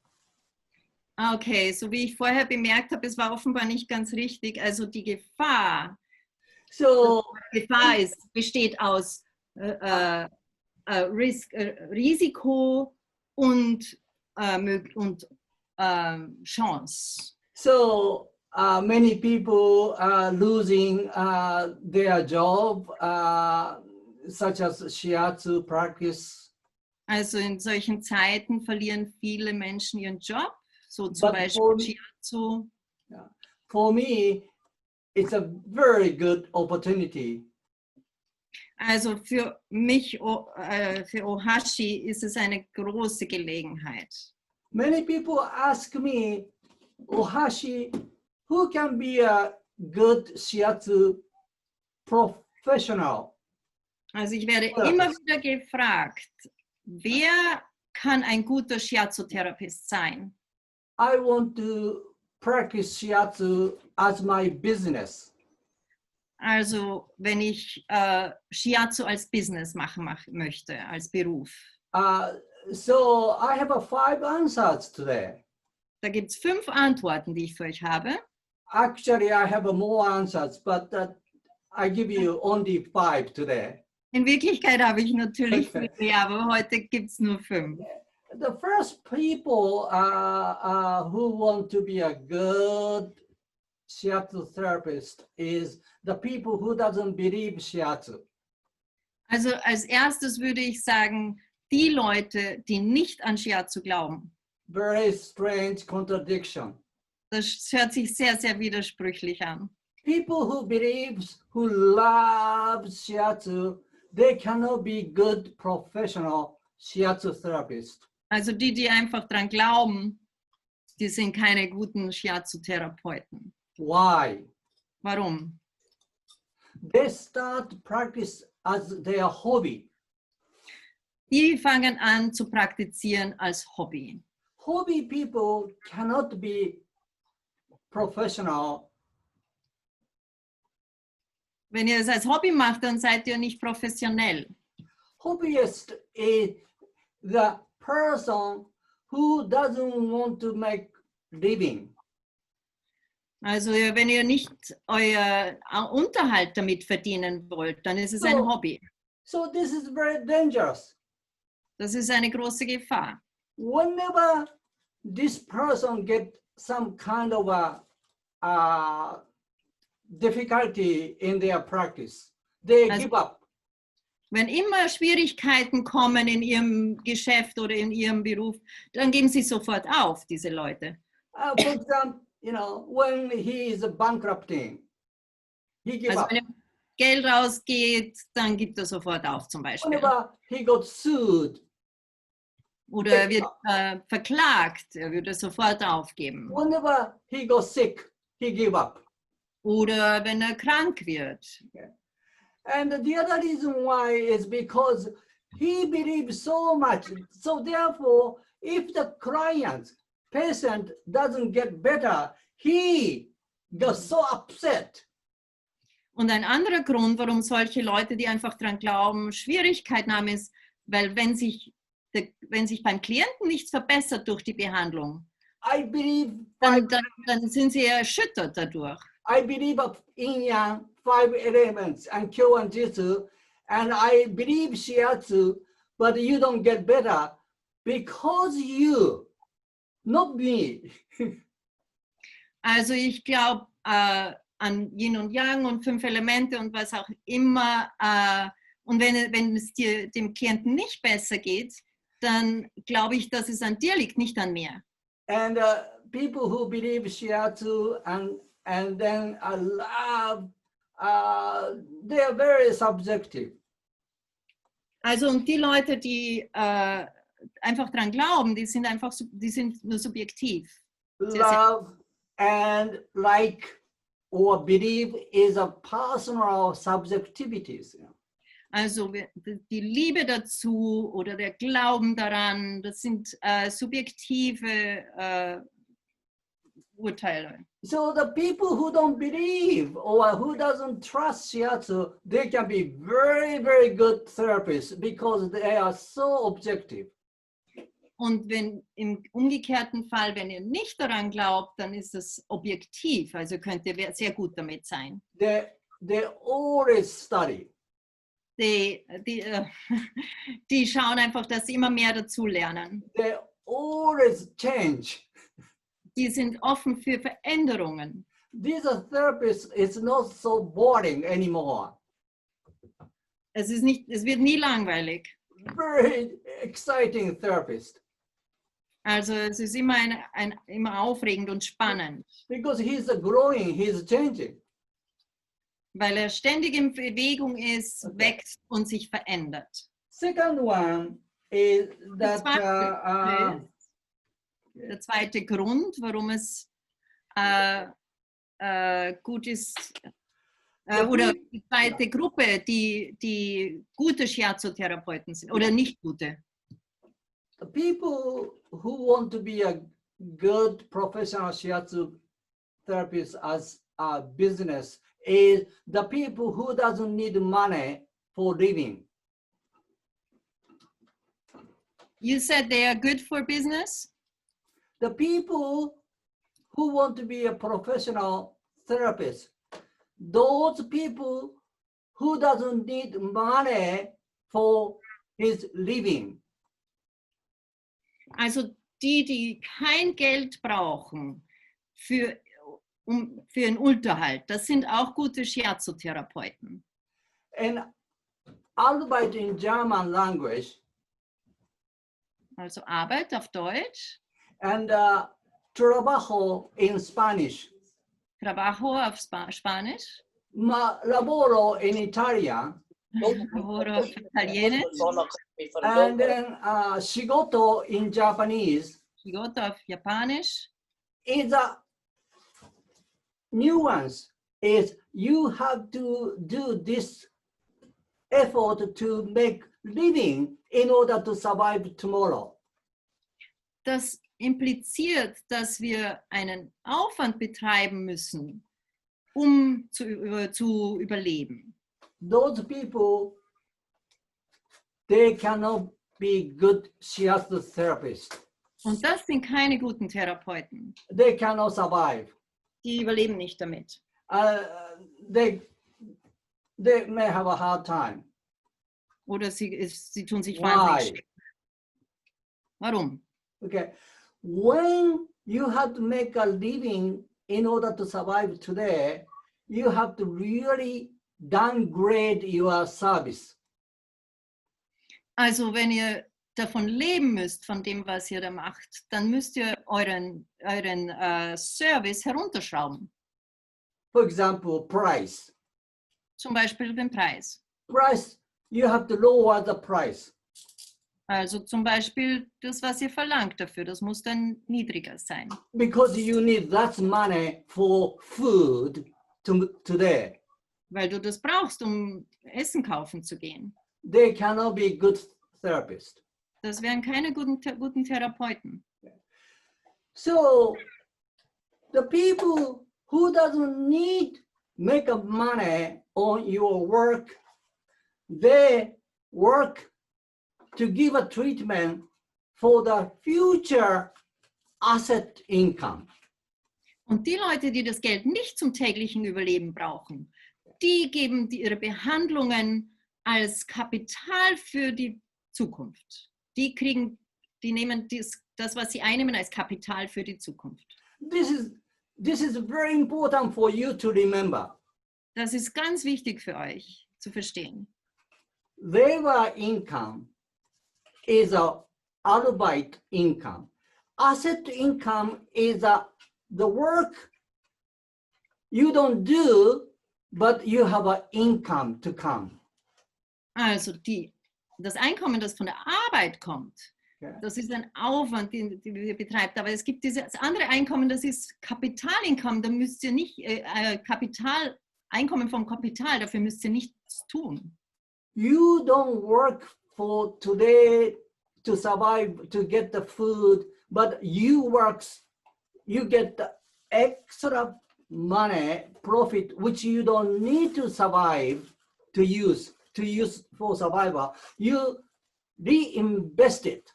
A: Okay, so wie ich vorher bemerkt habe, es war offenbar nicht ganz richtig. Also die Gefahr,
C: So
A: Gefahr besteht aus Risiko und Chance.
C: So many people are losing their job, such as shiatsu practice.
A: Also in solchen Zeiten verlieren viele Menschen ihren Job, so zum
C: But
A: Beispiel Shiatsu.
C: For me, it's a very good opportunity.
A: Also für mich, für OHASHI ist es eine große Gelegenheit.
C: Many people ask me, OHASHI, who can be a good shiatsu professional?
A: Also ich werde immer wieder gefragt, wer kann ein guter Shiatsu-Therapist sein?
C: I want to practice shiatsu as my business.
A: Also wenn ich Shiatsu als Business machen möchte, als Beruf.
C: So I have 5 answers today.
A: Da gibt es 5 Antworten, die ich für euch habe.
C: Actually, I have more answers, but I give you only 5 today.
A: In Wirklichkeit habe ich natürlich viel mehr, aber heute gibt es nur 5.
C: The first people who want to be a good shiatsu therapist is the people who doesn't believe shiatsu.
A: Also als erstes würde ich sagen, die Leute, die nicht an Shiatsu glauben.
C: Very strange contradiction.
A: Das hört sich sehr, sehr widersprüchlich an.
C: People who love shiatsu, they cannot be good professional shiatsu therapist.
A: Also die einfach dran glauben, die sind keine guten Shiatsu-Therapeuten.
C: Why?
A: Warum?
C: They start practice as their hobby.
A: Die fangen an zu praktizieren als Hobby.
C: Hobby people cannot be professional.
A: Wenn ihr es als Hobby macht, dann seid ihr nicht professionell.
C: Hobbyist is the person who doesn't want to make living.
A: Also wenn ihr nicht euer Unterhalt damit verdienen wollt, dann ist es ein Hobby.
C: So this is very dangerous.
A: Das ist eine große Gefahr.
C: Whenever this person get some kind of a difficulty in their practice, they give up.
A: Wenn immer Schwierigkeiten kommen in ihrem Geschäft oder in ihrem Beruf, dann geben sie sofort auf, diese Leute.
C: For example, you know, when he is bankrupting, he gives
A: Also
C: up.
A: wenn Geld rausgeht, dann gibt er sofort auf zum Beispiel.
C: Whenever he got sued,
A: Oder er wird verklagt, er würde sofort aufgeben.
C: whenever he got sick, he give up.
A: Oder wenn er krank wird.
C: Okay. And the other reason why is because he believes so much. So therefore, if the patient doesn't get better, he got so upset.
A: Und ein anderer Grund, warum solche Leute, die einfach dran glauben, Schwierigkeiten haben, ist, weil wenn sich beim Klienten nichts verbessert durch die Behandlung,
C: I believe
A: dann sind sie erschüttert dadurch.
C: I believe of Yin-Yang, 5 elements, and Kyo and Jitsu, and I believe Shiatsu, but you don't get better because you, not me.
A: Also ich glaube an Yin und Yang und 5 Elemente und was auch immer. Und wenn es dem Klienten nicht besser geht, dann glaube ich, dass es an dir liegt, nicht an mir.
C: And people who believe Shiatsu and then love, they are very subjective.
A: Also und die Leute, die einfach dran glauben, die sind nur subjektiv.
C: Love and like or believe is a personal subjectivities.
A: Also die Liebe dazu oder der Glauben daran, das sind subjektive Urteile.
C: So the people who don't believe or who doesn't trust Shiatsu, they can be very, very good therapists because they are so objective.
A: Und wenn im umgekehrten Fall, wenn ihr nicht daran glaubt, dann ist das objektiv, also könnt ihr sehr gut damit sein.
C: They always study.
A: die schauen einfach, dass sie immer mehr dazulernen.
C: They always change.
A: Die sind offen für Veränderungen.
C: This therapist is not so boring anymore.
A: Es wird nie langweilig.
C: Very exciting therapist.
A: Also es ist immer immer aufregend und spannend,
C: Because he's growing, he's changing.
A: weil er ständig in Bewegung ist, wächst und sich verändert.
C: Second one is that
A: Der zweite Grund, warum es gut ist, oder die zweite Gruppe, die gute Shiatsu-Therapeuten sind oder nicht gute.
C: people who want to be a good professional shiatsu therapist as a business is the people who doesn't need money for living.
A: You said they are good for business?
C: The people who want to be a professional therapist, those people who doesn't need money for his living.
A: Also die kein Geld brauchen für einen Unterhalt, das sind auch gute Shiatsu-Therapeuten.
C: And Arbeit in German language
A: Also Arbeit auf Deutsch,
C: and trabajo in Spanish,
A: Trabajo auf Spanisch,
C: lavoro in Italian,
A: Lavoro auf Italienisch,
C: and then shigoto in Japanese
A: Shigoto auf Japanisch.
C: is a nuance. Is you have to do this effort to make living in order to survive tomorrow.
A: Das impliziert, dass wir einen Aufwand betreiben müssen, um zu überleben.
C: Those people, they cannot be good shiatsu therapists.
A: Und das sind keine guten Therapeuten.
C: They cannot survive.
A: Die überleben nicht damit.
C: They may have a hard time.
A: Oder sie tun sich
C: Why?
A: wahnsinnig schwer. Warum?
C: Okay, when you have to make a living in order to survive today, you have to really downgrade your service.
A: Also wenn ihr davon leben müsst, von dem, was ihr da macht, dann müsst ihr euren Service herunterschrauben.
C: For example, price.
A: Zum Beispiel den Preis.
C: Price, you have to lower the price.
A: Also zum Beispiel das, was ihr verlangt dafür, das muss dann niedriger sein.
C: Because you need that money for food today.
A: Weil du das brauchst, um Essen kaufen zu gehen.
C: They cannot be good therapists.
A: Das wären keine guten Therapeuten.
C: So the people who doesn't need make up money on your work, they work to give a treatment for the future asset income.
A: Und die Leute, die das Geld nicht zum täglichen Überleben brauchen, die geben ihre Behandlungen als Kapital für die Zukunft. Die nehmen das, was sie einnehmen, als Kapital für die Zukunft.
C: This is very important for you to remember.
A: Das ist ganz wichtig für euch zu verstehen.
C: Their income is a Arbeit income. Asset income is the work you don't do, but you have an income to come.
A: Also das Einkommen, das von der Arbeit kommt,
C: Okay.
A: das ist ein Aufwand, den ihr betreibt. Aber es gibt dieses andere Einkommen, das ist Kapitaleinkommen. Da müsst ihr nicht Einkommen vom Kapital, dafür müsst ihr nichts tun.
C: You don't work for today to survive, to get the food, but you get the extra money, profit, which you don't need to survive to use for survival. You reinvest it.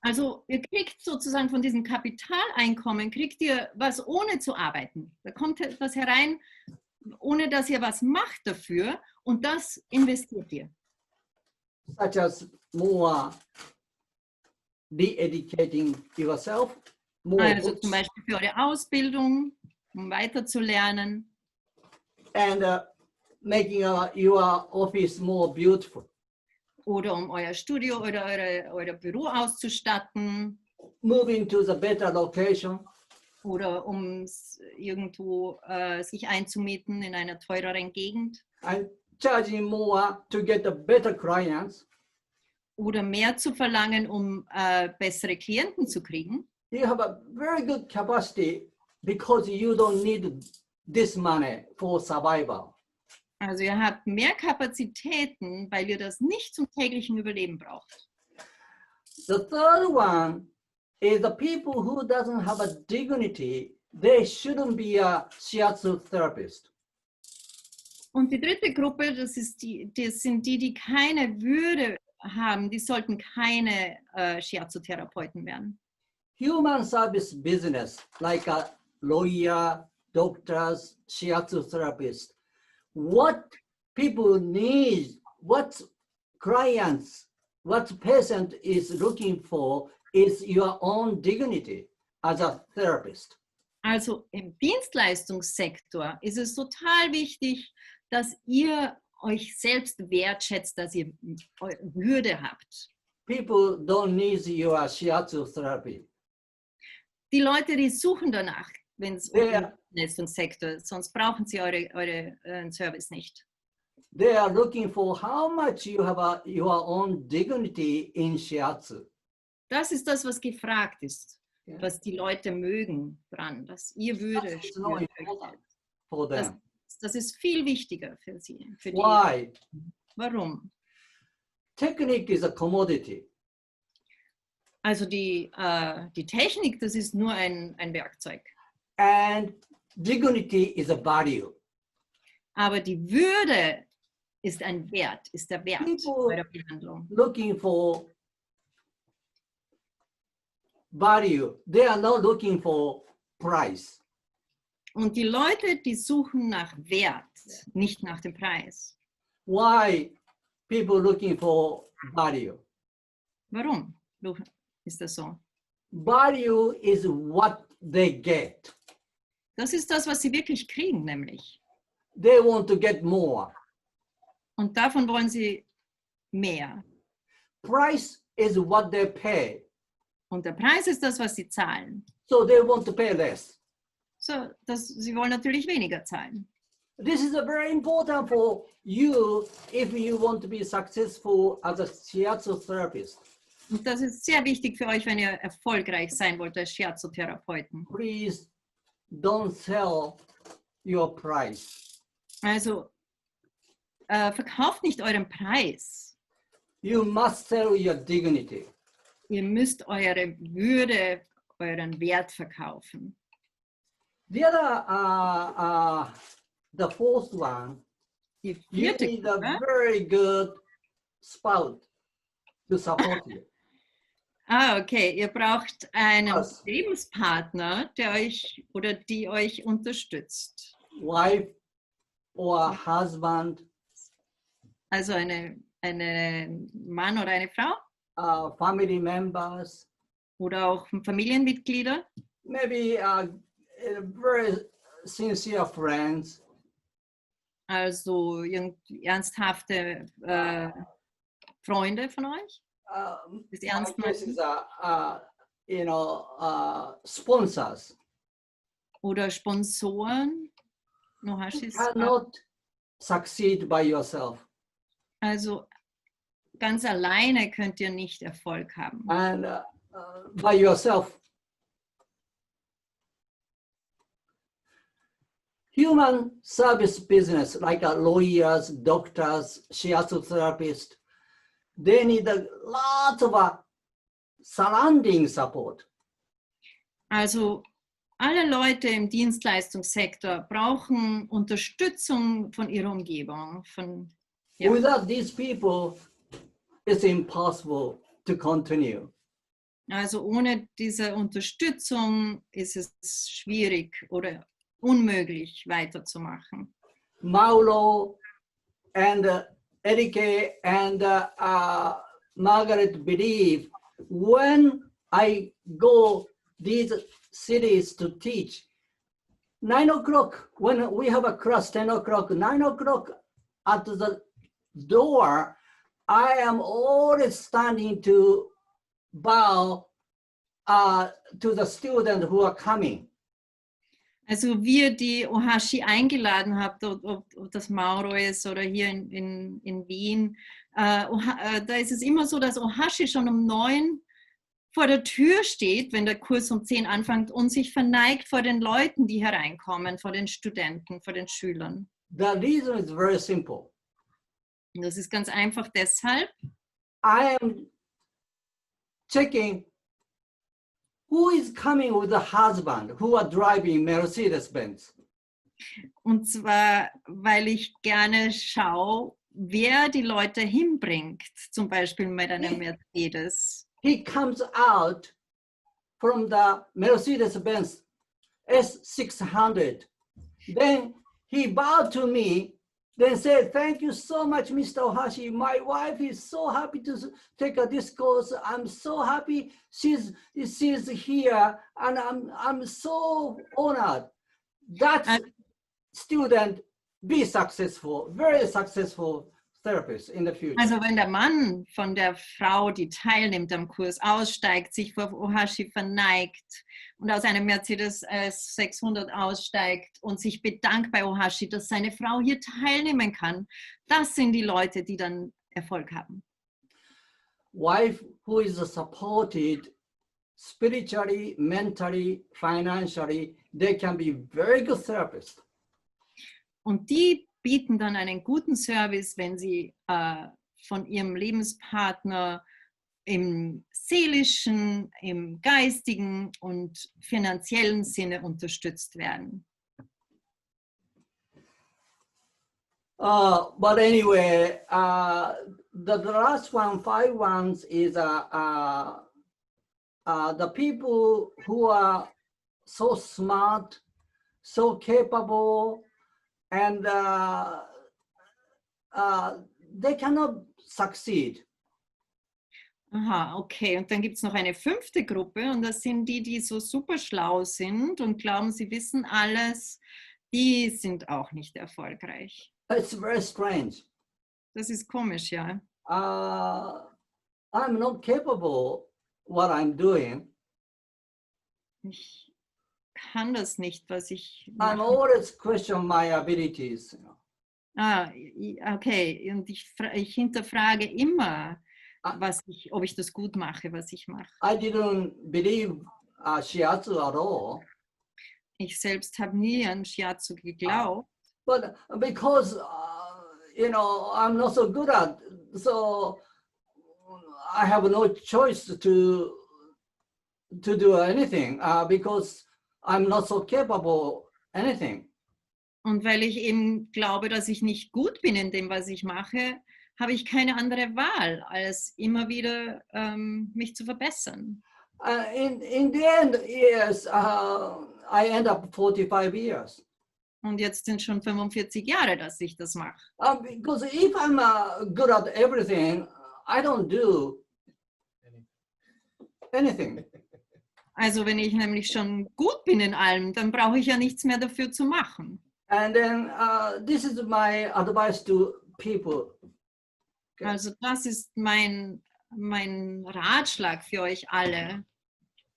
A: Also ihr kriegt sozusagen von diesem Kapitaleinkommen, kriegt ihr was ohne zu arbeiten. Da kommt etwas herein, ohne dass ihr was macht dafür und das investiert ihr.
C: such as more de-educating yourself, more
A: Also
C: books,
A: zum Beispiel für eure Ausbildung, um weiterzulernen
C: and making your office more beautiful.
A: oder um euer Studio oder euer Büro auszustatten
C: Moving to the better location,
A: oder um irgendwo sich einzumieten in einer teureren Gegend
C: and charging more to get the better clients.
A: oder mehr zu verlangen, um bessere Klienten zu kriegen.
C: You have a very good capacity because you don't need this money for survival.
A: Also ihr habt mehr Kapazitäten, weil ihr das nicht zum täglichen Überleben braucht.
C: The third one is the people who doesn't have a dignity, they shouldn't be a shiatsu therapist.
A: Und die dritte Gruppe, das sind die, die keine Würde haben, die sollten keine Shiatsu-Therapeuten werden.
C: Human service business, like a lawyer, doctors, shiatsu therapist, what people need, what clients, what patient is looking for is your own dignity as a therapist.
A: Also im Dienstleistungssektor ist es total wichtig, dass ihr euch selbst wertschätzt, dass ihr Würde habt.
C: People don't need your shiatsu therapy.
A: Die Leute, die suchen danach, wenn es um
C: Ja.
A: den Dienstleistungssektor ist, sonst brauchen sie euren Service nicht.
C: They are looking for how much you have your own dignity in shiatsu.
A: Das ist das, was gefragt ist,
C: Ja.
A: was die Leute mögen dran, dass ihr Würde
C: That's so
A: spürt.
C: important for them.
A: Das ist viel wichtiger für sie. Für die.
C: Why?
A: Warum?
C: Technique is a commodity.
A: Also die Technik, das ist nur ein Werkzeug.
C: And dignity is a value.
A: Aber die Würde ist ein Wert, ist der Wert
C: People-
A: bei der Behandlung.
C: Looking for value. They are not looking for price.
A: Und die Leute, die suchen nach Wert, nicht nach dem Preis.
C: Why people looking for value?
A: Warum ist das so?
C: Value is what they get.
A: Das ist das, was sie wirklich kriegen, nämlich.
C: They want to get more.
A: Und davon wollen sie mehr.
C: Price is what they pay.
A: Und der Preis ist das, was sie zahlen.
C: So they want to pay less.
A: So, sie wollen natürlich weniger zahlen.
C: This is a very important for you if you want to be successful as a shiatsu therapist.
A: Und das ist sehr wichtig für euch, wenn ihr erfolgreich sein wollt als Shiatsu-Therapeuten.
C: Please don't sell your price.
A: Also verkauft nicht euren Preis.
C: You must sell your dignity.
A: Ihr müsst eure Würde, euren Wert verkaufen.
C: The other, the fourth one,
A: Die
C: you
A: vierte
C: need a
A: Gruppe,
C: very good spouse to support you.
A: okay, ihr braucht einen
C: Was?
A: Lebenspartner, der euch oder die euch unterstützt.
C: Wife or husband,
A: Also einen Mann oder eine Frau
C: family members,
A: oder auch Familienmitglieder
C: maybe very sincere friends.
A: also ernsthafte Freunde von euch. Das ernst
C: My guess
A: meinen.
C: is, sponsors.
A: Oder Sponsoren.
C: You
A: OHASHIs.
C: cannot succeed by yourself.
A: Also ganz alleine könnt ihr nicht Erfolg haben.
C: And by yourself. Human service business, like lawyers, doctors, shiatsu therapists, they need a lot of surrounding support.
A: Also alle Leute im Dienstleistungssektor brauchen Unterstützung von ihrer Umgebung. Ja.
C: Without these people, it's impossible to continue.
A: Also ohne diese Unterstützung ist es schwierig oder unmöglich weiterzumachen.
C: Mauro and Erike and Margaret believe when I go these cities to teach, 9 o'clock, when we have a class, 10 o'clock, 9 o'clock at the door, I am always standing to bow to the students who are coming.
A: Also wir, die OHASHI eingeladen habt, ob das Mauro ist oder hier in Wien, da ist es immer so, dass OHASHI schon um 9 vor der Tür steht, wenn der Kurs um 10 anfängt und sich verneigt vor den Leuten, die hereinkommen, vor den Studenten, vor den Schülern.
C: The reason is very simple.
A: Und das ist ganz einfach deshalb.
C: I am checking who is coming with the husband who are driving Mercedes-Benz.
A: Und zwar, weil ich gerne schaue, wer die Leute hinbringt, zum Beispiel mit einem Mercedes.
C: He comes out from the Mercedes-Benz S600. Then he bowed to me, then said, "Thank you so much, Mr. Ohashi. My wife is so happy to take this course. I'm so happy she's here, and I'm so honored. That student be successful, very successful therapist in the future."
A: Also wenn der Mann von der Frau, die teilnimmt am Kurs, aussteigt, sich vor OHASHI verneigt und aus einem Mercedes 600 aussteigt und sich bedankt bei OHASHI, dass seine Frau hier teilnehmen kann, das sind die Leute, die dann Erfolg haben.
C: Wife who is supported spiritually, mentally, financially, they can be very good therapists.
A: Und die bieten dann einen guten Service, wenn sie von ihrem Lebenspartner im seelischen, im geistigen und finanziellen Sinne unterstützt werden.
C: But anyway, the last one, 5 ones, is the people who are so smart, so capable, and they cannot succeed.
A: Aha, okay. Und dann gibt es noch eine 5. Gruppe und das sind die, die so super schlau sind und glauben, sie wissen alles. Die sind auch nicht erfolgreich.
C: It's very strange.
A: Das ist komisch, ja.
C: I'm not capable what I'm doing.
A: Ich kann das nicht, was ich
C: I'm
A: mache.
C: always question my abilities.
A: Ah, okay. Und ich hinterfrage immer, ob ich das gut mache, was ich mache.
C: I didn't believe shiatsu at all.
A: Ich selbst habe nie an Shiatsu geglaubt.
C: But because I'm not so good at, so I have no choice to do anything because I'm not so capable anything.
A: Und weil ich eben glaube, dass ich nicht gut bin in dem, was ich mache, habe ich keine andere Wahl, als immer wieder mich zu verbessern.
C: In the end, yes, I end up 45 years.
A: Und jetzt sind schon 45 Jahre, dass ich das mache.
C: Because if I'm good at everything, I don't do anything.
A: Also wenn ich nämlich schon gut bin in allem, dann brauche ich ja nichts mehr dafür zu machen.
C: And then this is my advice to people. Okay.
A: Also das ist mein Ratschlag für euch alle.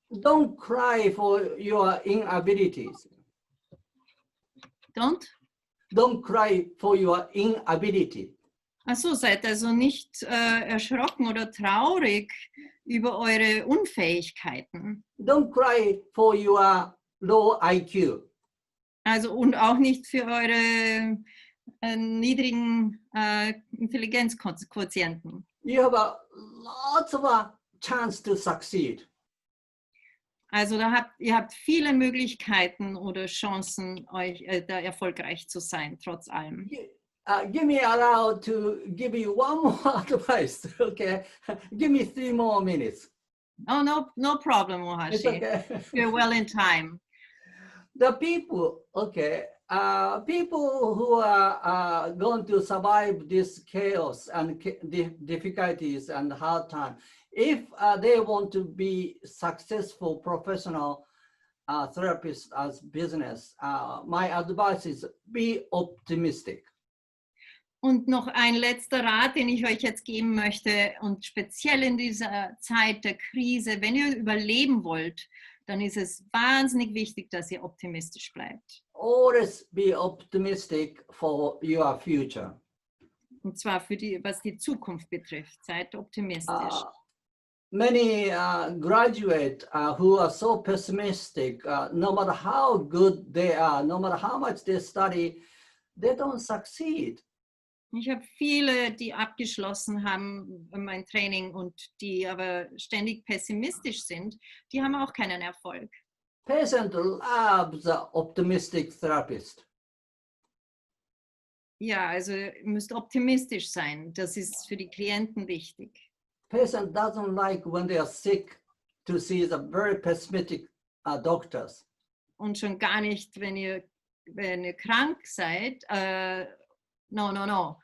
C: Don't cry for your inabilities. Don't cry for your inability.
A: Ach so, seid also nicht erschrocken oder traurig über eure Unfähigkeiten.
C: Don't cry for your low IQ.
A: Also und auch nicht für eure niedrigen Intelligenzquotienten.
C: You have lots of chance to succeed.
A: Also ihr habt viele Möglichkeiten oder Chancen, da erfolgreich zu sein, trotz allem.
C: Give me allowed to give you one more advice, okay? Give me 3 more minutes.
A: Oh, no problem,
C: It's
A: OHASHI.
C: okay.
A: You're well in time.
C: The people, okay, people who are going to survive this chaos and difficulties and hard time, if they want to be successful professional therapists as business, my advice is be optimistic.
A: Und noch ein letzter Rat, den ich euch jetzt geben möchte, und speziell in dieser Zeit der Krise, wenn ihr überleben wollt, dann ist es wahnsinnig wichtig, dass ihr optimistisch bleibt.
C: Always be optimistic for your future.
A: Und zwar für was die Zukunft betrifft. Seid optimistisch.
C: Many graduates who are so pessimistic, no matter how good they are, no matter how much they study, they don't succeed.
A: Ich habe viele, die abgeschlossen haben mein Training und die aber ständig pessimistisch sind, die haben auch keinen Erfolg.
C: Patient loves the optimistic therapist.
A: Ja, also ihr müsst optimistisch sein. Das ist für die Klienten wichtig.
C: Patient doesn't like when they are sick to see the very pessimistic doctors.
A: Und schon gar nicht, wenn ihr krank seid. No.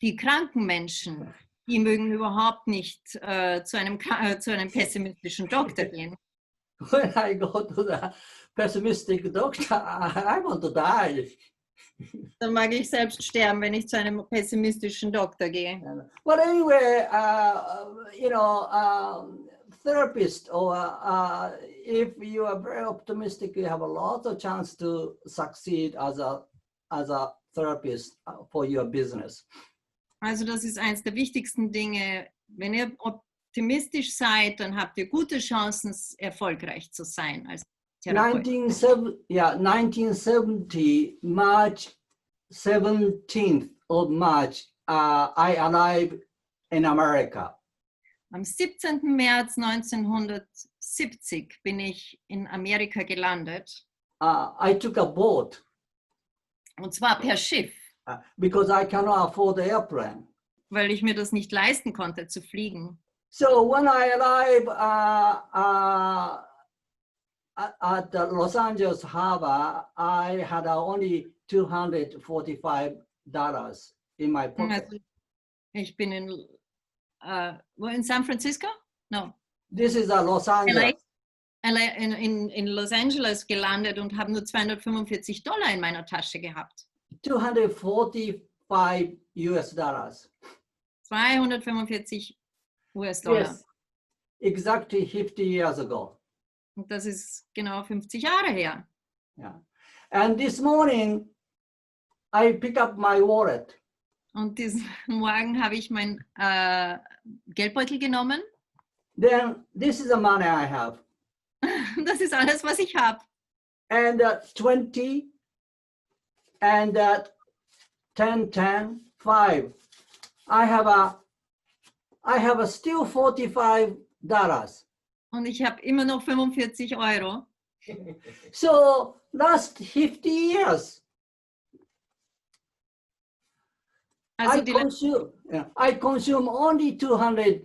A: Die kranken Menschen, die mögen überhaupt nicht zu einem pessimistischen Doktor gehen.
C: When I go to the pessimistic doctor, I want to die.
A: Dann mag ich selbst sterben, wenn ich zu einem pessimistischen Doktor gehe.
C: But anyway, therapist, or if you are very optimistic, you have a lot of chance to succeed as a therapist for your business.
A: Also das ist eines der wichtigsten Dinge. Wenn ihr optimistisch seid, dann habt ihr gute Chancen, erfolgreich zu sein als Therapeut.
C: 1970, March 17th of March, I arrived in America.
A: Am 17. März 1970 bin ich in Amerika gelandet.
C: I took a boat.
A: Und zwar per Schiff.
C: Because I cannot afford the airplane.
A: Weil ich mir das nicht leisten konnte, zu fliegen.
C: So when I arrived at the Los Angeles harbor, I had only $245 in my pocket.
A: Also ich bin in San Francisco? No.
C: This is Los Angeles.
A: In Los Angeles gelandet und habe nur $245 in meiner Tasche gehabt.
C: 245 US dollars.
A: 245 US-Dollar.
C: Yes, exactly 50 years ago.
A: Und das ist genau 50 Jahre her.
C: Yeah. And this morning, I pick up my wallet.
A: Und diesen Morgen habe ich mein Geldbeutel genommen.
C: Then this is the money I have.
A: Das ist alles, was ich habe.
C: And 20 and 10, 10, 5. I have a still $45.
A: Und ich habe immer noch 45 Euro.
C: So last 50 years,
A: Also
C: I consume only $200.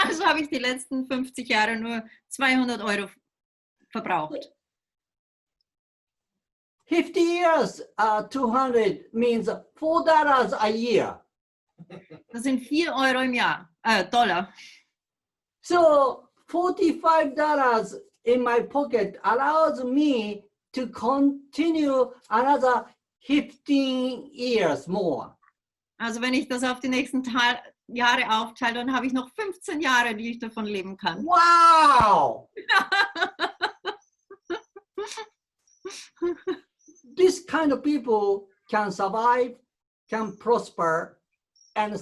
A: Also habe ich die letzten 50 Jahre nur 200 Euro verbraucht.
C: 50 years, 200 means $4 a year.
A: Das sind 4 Euro im Jahr, Dollar.
C: So $45 in my pocket allows me to continue another 15 years more.
A: Also wenn ich das auf die nächsten Jahre aufteile, dann habe ich noch 15 Jahre, die ich davon leben kann.
C: Wow! This kind of people can survive, can prosper, and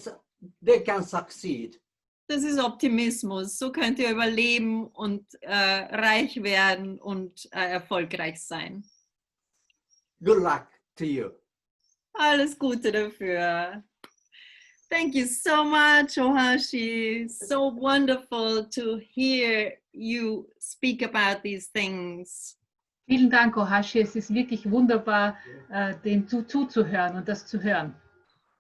C: they can succeed.
A: Das ist Optimismus. So könnt ihr überleben und reich werden und erfolgreich sein.
C: Good luck to you.
A: Alles Gute dafür. Thank you so much, Ohashi. So wonderful to hear you speak about these things.
B: Vielen Dank, Ohashi. Es ist wirklich wunderbar, dem zuzuhören und das zu hören.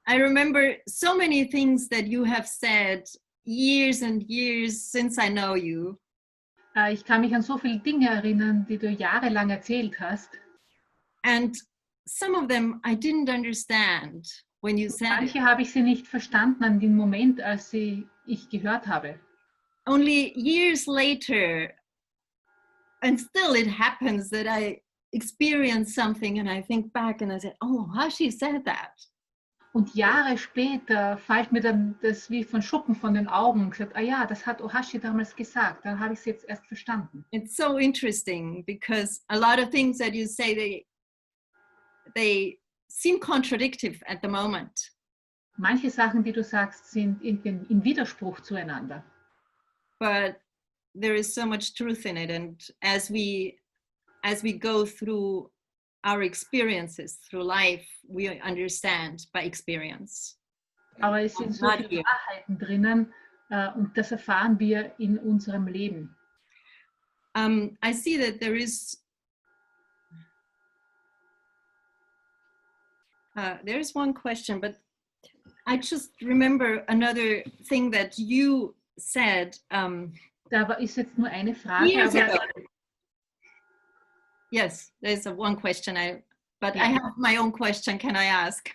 A: I remember so many things that you have said years and years since I know you.
B: Ich kann mich an so viele Dinge erinnern, die du jahrelang erzählt hast.
A: And some of them I didn't understand when you said it.
B: Manche habe ich sie nicht verstanden an dem Moment, als ich gehört habe.
A: Only years later, and still it happens that I experience something and I think back and I said, oh, Hashi said that.
B: Und Jahre später fällt mir dann das wie von Schuppen von den Augen und gesagt, ah ja, das hat Ohashi damals gesagt, dann habe ich es jetzt erst verstanden.
A: It's so interesting because a lot of things that you say, they seem contradictory at the moment.
B: Manche Sachen, die du sagst, sind in Widerspruch zueinander.
A: But there is so much truth in it. And as we go through our experiences through life, we understand by experience.
B: Aber es sind so viele Wahrheiten drinnen und das erfahren wir in unserem Leben.
A: I see that there is one question, but I just remember another thing that you said.
B: Da ist jetzt nur eine Frage.
A: Years
B: Aber
A: ago. Yes, there's one question, but
B: Yeah.
A: I have my own question. Can I ask?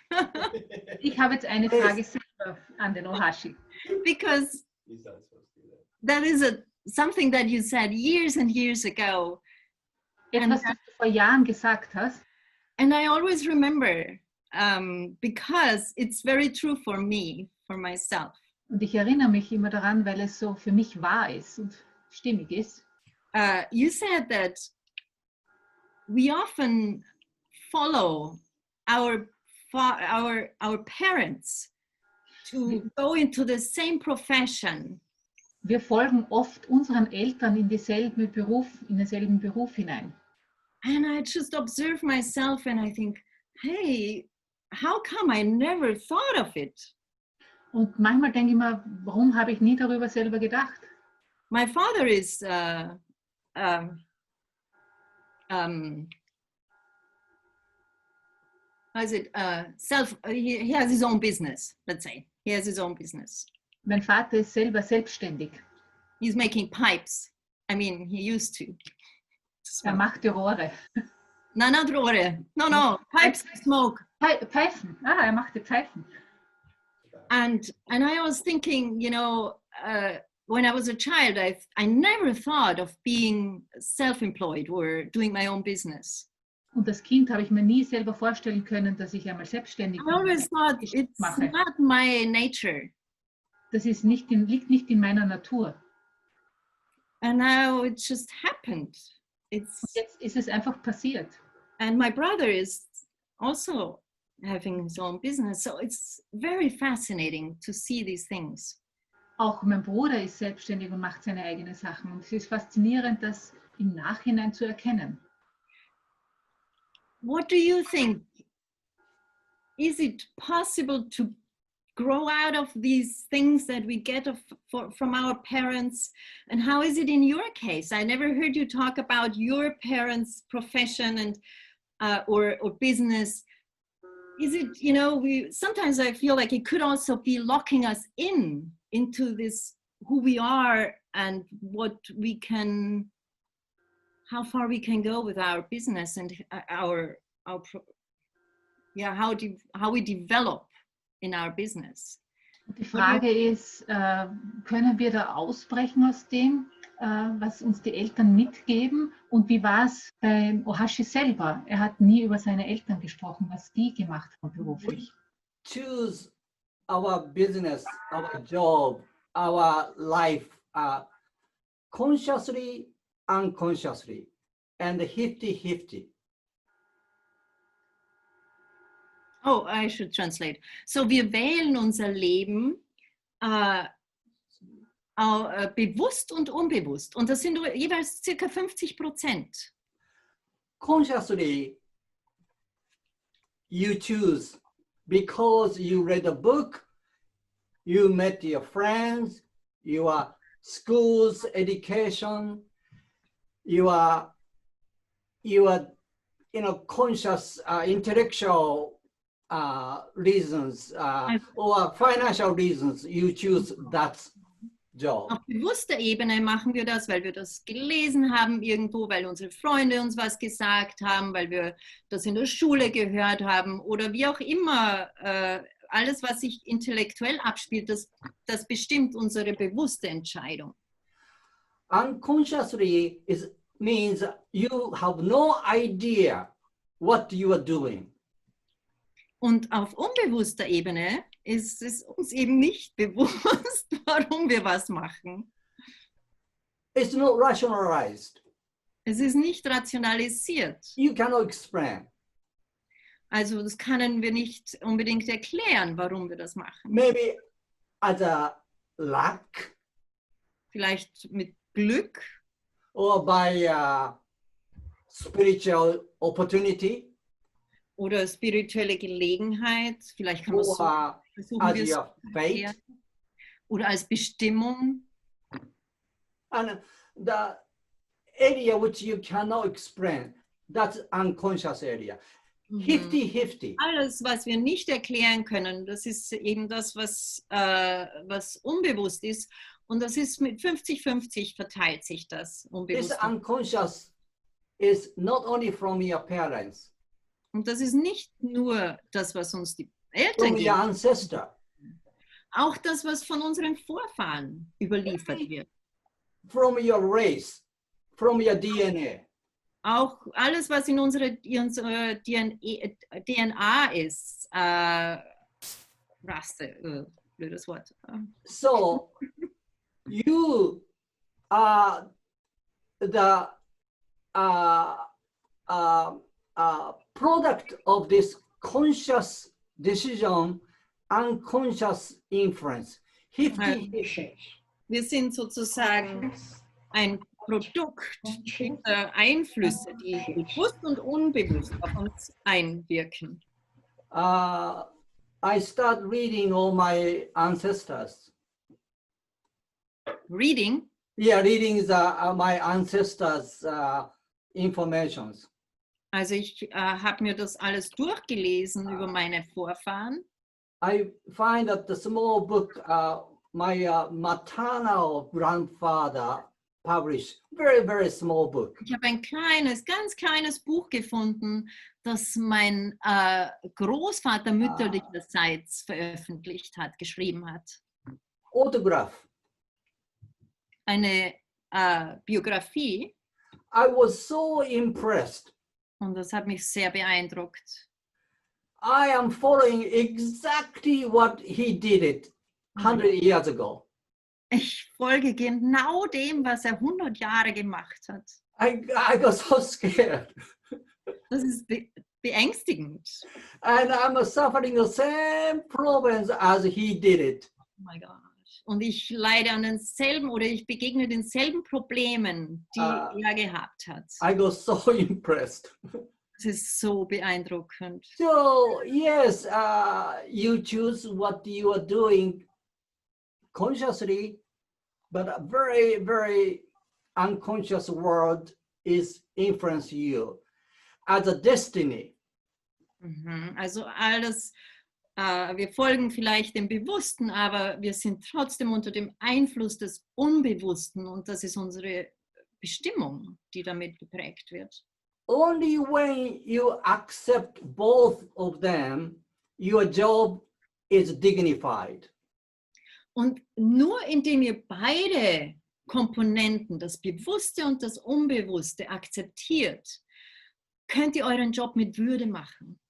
B: ich habe jetzt eine Frage selber an den Ohashi.
A: Because that is something that you said years and years ago.
B: Etwas, das du vor Jahren gesagt hast.
A: And I always remember because it's very true for me, for myself.
B: Und ich erinnere mich immer daran, weil es so für mich wahr ist und stimmig ist.
A: You said that we often follow our parents to go into the same profession.
B: Wir folgen oft unseren Eltern in denselben Beruf hinein.
A: And I just observe myself and I think, hey, how come I never thought of it?
B: Und manchmal denke ich mir, warum habe ich nie darüber selber gedacht?
A: My father is he has his own business, let's say. He has his own business.
B: Mein Vater ist selber selbstständig.
A: He's making pipes. I mean, he used to.
B: Macht die Rohre.
A: No, not Rohre. No, pipes of smoke.
B: Pfeifen. Ah, macht die Pfeifen.
A: And I was thinking, when I was a child, I never thought of being self-employed or doing my own business.
B: Und als Kind habe ich mir nie selber vorstellen können, dass ich einmal selbstständig
A: I always thought it's
B: mache.
A: not my nature.
B: Das ist liegt nicht in meiner Natur.
A: And now it just happened.
B: Und jetzt ist es einfach passiert.
A: And my brother is also having his own business. So it's very fascinating to see these things.
B: Auch mein Bruder ist selbstständig und macht seine eigenen Sachen. Und es ist faszinierend, das im Nachhinein zu erkennen.
A: What do you think? Is it possible to grow out of these things that we get from our parents? And how is it in your case? I never heard you talk about your parents' profession and or business. Is it, sometimes I feel like it could also be locking us into this, who we are and how far we can go with our business and how we develop in our business.
B: Die Frage ist, können wir da ausbrechen aus dem, was uns die Eltern mitgeben? Und wie war es beim Ohashi selber? Er hat nie über seine Eltern gesprochen, was die gemacht haben beruflich.
C: Choose our business, our job, our life consciously, unconsciously, and 50-50.
A: Oh, I should translate. So wir wählen unser Leben bewusst und unbewusst. Und das sind jeweils circa 50%.
C: Consciously, you choose because you read a book, you met your friends, your school's education, your conscious intellectual reasons or financial reasons, you choose that job.
A: Auf bewusster Ebene machen wir das, weil wir das gelesen haben irgendwo, weil unsere Freunde uns was gesagt haben, weil wir das in der Schule gehört haben oder wie auch immer. Alles, was sich intellektuell abspielt, das bestimmt unsere bewusste Entscheidung.
C: Unconsciously means you have no idea what you are doing.
A: Und auf unbewusster Ebene ist es uns eben nicht bewusst, warum wir was machen.
C: It's not rationalized.
A: Es ist nicht rationalisiert.
C: You cannot explain.
A: Also das können wir nicht unbedingt erklären, warum wir das machen.
C: Maybe as a luck
A: Vielleicht mit Glück
C: or by spiritual opportunity
A: oder spirituelle Gelegenheit. Vielleicht kann man es so
C: or
A: versuchen,
C: as
A: wir es
C: your
A: zu
C: fate.
A: erklären. Oder als Bestimmung.
C: And the area which you cannot explain, that's unconscious area. 50-50.
A: Alles, was wir nicht erklären können, das ist eben das, was unbewusst ist. Und das ist mit 50-50 verteilt sich das
C: This
A: unbewusst.
C: unconscious is not only from your parents,
A: Und das ist nicht nur das, was uns die
C: from
A: Eltern
C: your
A: geben,
C: ancestor,
A: auch das, was von unseren Vorfahren überliefert wird.
C: from your race, from your DNA.
A: Auch alles, was in unserer DNA ist. Rasse, blödes Wort.
C: So you are the product of this conscious decision, unconscious influence. 50-50.
A: Wir sind sozusagen ein Produkt dieser Einflüsse, die bewusst und unbewusst auf uns einwirken.
C: I start reading all my ancestors.
A: Reading,
C: Yeah, reading my ancestors' informations.
A: also ich habe mir das alles durchgelesen über meine Vorfahren.
C: I find that the small book my maternal grandfather published, very, very small book.
A: Ich habe ein ganz kleines Buch gefunden, das mein Großvater mütterlicherseits veröffentlicht hat, geschrieben hat.
C: Autograph.
A: Eine Biografie,
C: I was so impressed.
A: und das hat mich sehr beeindruckt.
C: I am following exactly what he did it 100 years ago.
A: Ich folge genau dem, was er 100 Jahre gemacht hat.
C: I got so scared.
A: Das ist beängstigend.
C: And I'm suffering the same problems as he did it.
A: Oh mein Gott. Und ich leide an denselben oder ich begegne denselben Problemen, die er gehabt hat.
C: I got so impressed.
A: Das ist so beeindruckend.
C: So yes, you choose what you are doing consciously, but a very, very unconscious world is influence you as a destiny.
A: Also alles, wir folgen vielleicht dem Bewussten, aber wir sind trotzdem unter dem Einfluss des Unbewussten und das ist unsere Bestimmung, die damit geprägt wird.
C: Only when you accept both of them, your job is dignified.
A: Und nur indem ihr beide Komponenten, das Bewusste und das Unbewusste, akzeptiert, könnt ihr euren Job mit Würde machen.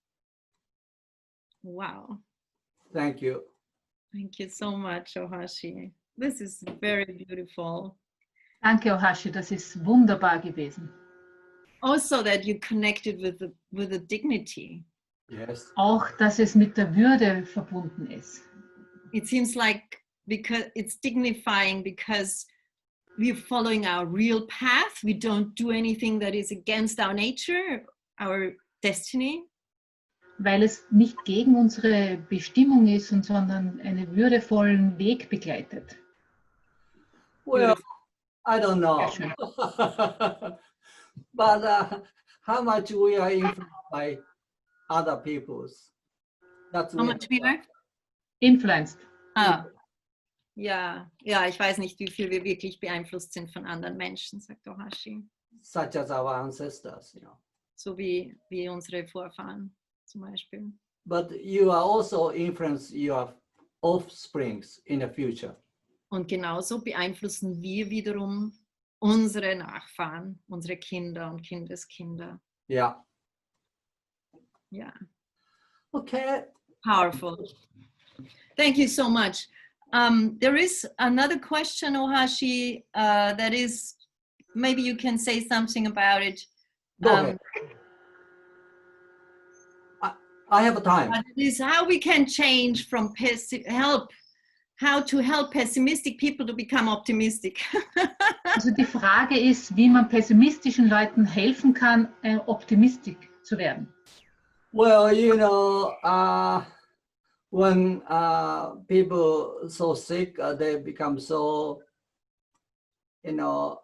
A: Wow.
C: Thank you.
A: Thank you so much, Ohashi. This is very beautiful.
B: Danke, Ohashi, das ist wunderbar gewesen.
A: Also that you connected with the dignity.
C: Yes.
B: Auch, dass es mit der Würde verbunden ist.
A: It seems like because it's dignifying because we're following our real path. We don't do anything that is against our nature, our destiny.
B: Weil es nicht gegen unsere Bestimmung ist, sondern einen würdevollen Weg begleitet.
C: Well, I don't know.
B: Sehr schön.
C: But how much we are influenced by other people's. That's
A: How much we are?
B: Influenced.
A: Ja, ja, ich weiß nicht, wie viel wir wirklich beeinflusst sind von anderen Menschen, sagt OHASHI.
C: such as our ancestors, you know.
A: So wie unsere Vorfahren zum Beispiel.
C: But you are also influence your offsprings in the future.
A: Und genauso beeinflussen wir wiederum unsere Nachfahren, unsere Kinder und Kindeskinder.
C: Yeah.
A: Ja,
C: Okay.
A: powerful. Thank you so much. There is another question, OHASHI, that is, maybe you can say something about it.
C: Go ahead. I have time.
A: It is how we can change from how to help pessimistic people to become optimistic.
B: Also die Frage ist, wie man pessimistischen Leuten helfen kann, optimistisch zu werden.
C: Well, you know, when people so sick, they become so, you know,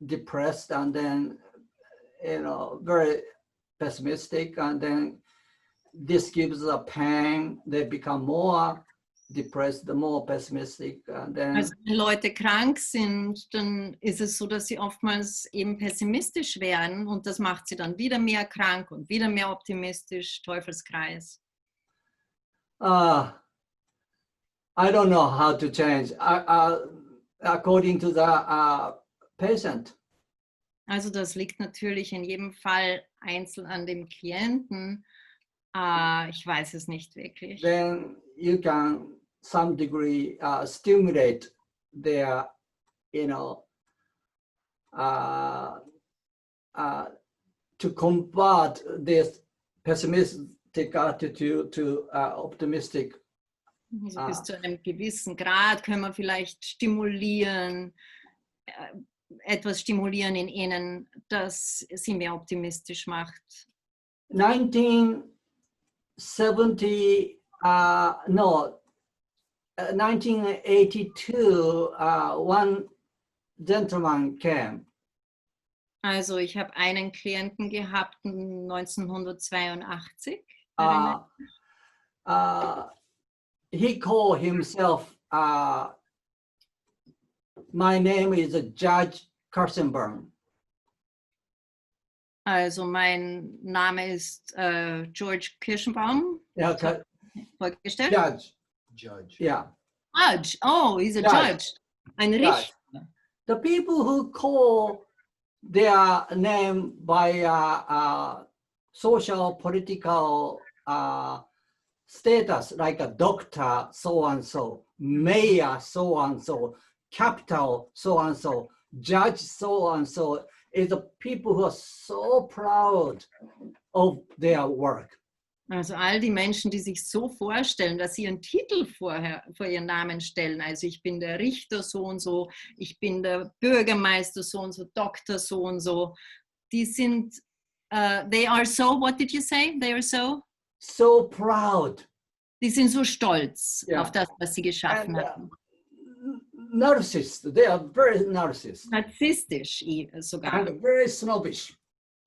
C: depressed, and then, you know, very pessimistic, and then this gives a pain. They become more depressed, more pessimistic, and then.
A: Also wenn Leute krank sind, dann ist es so, dass sie oftmals eben pessimistisch werden und das macht sie dann wieder mehr krank und wieder mehr optimistisch, Teufelskreis.
C: I don't know how to change. According to the patient.
A: Also das liegt natürlich in jedem Fall einzeln an dem Klienten. Ich weiß es nicht wirklich.
C: Then you can some degree stimulate their, you know, to convert this pessimistic attitude to optimistic.
A: Also bis zu einem gewissen Grad können wir vielleicht stimulieren, etwas stimulieren in ihnen, das sie mehr optimistisch macht.
C: 1982, one gentleman came.
A: Also ich habe einen Klienten gehabt 1982.
C: He called himself, my name is Judge Karstenberg.
A: Also mein Name ist George Kirschenbaum.
C: Yeah,
A: Vorgestellt.
C: Judge. Yeah.
A: Judge. Oh, he's a judge. Ein
C: Judge.
A: Richter.
C: The people who call their name by social, political status, like a doctor, so and so, mayor, so and so, capital, so and so, judge, so and so, is the people who are so proud of their work.
A: Also all die Menschen, die sich so vorstellen, dass sie ihren Titel vor ihren Namen stellen. Also ich bin der Richter so und so, ich bin der Bürgermeister so und so, Doktor so und so. Die sind, they are so, what did you say? They are so?
C: So proud.
A: Die sind so stolz
C: Ja.
A: auf das, was sie geschaffen
C: And,
A: haben.
C: Narcissists, they are very narcissists
A: Narzisstisch sogar.
C: and very snobbish.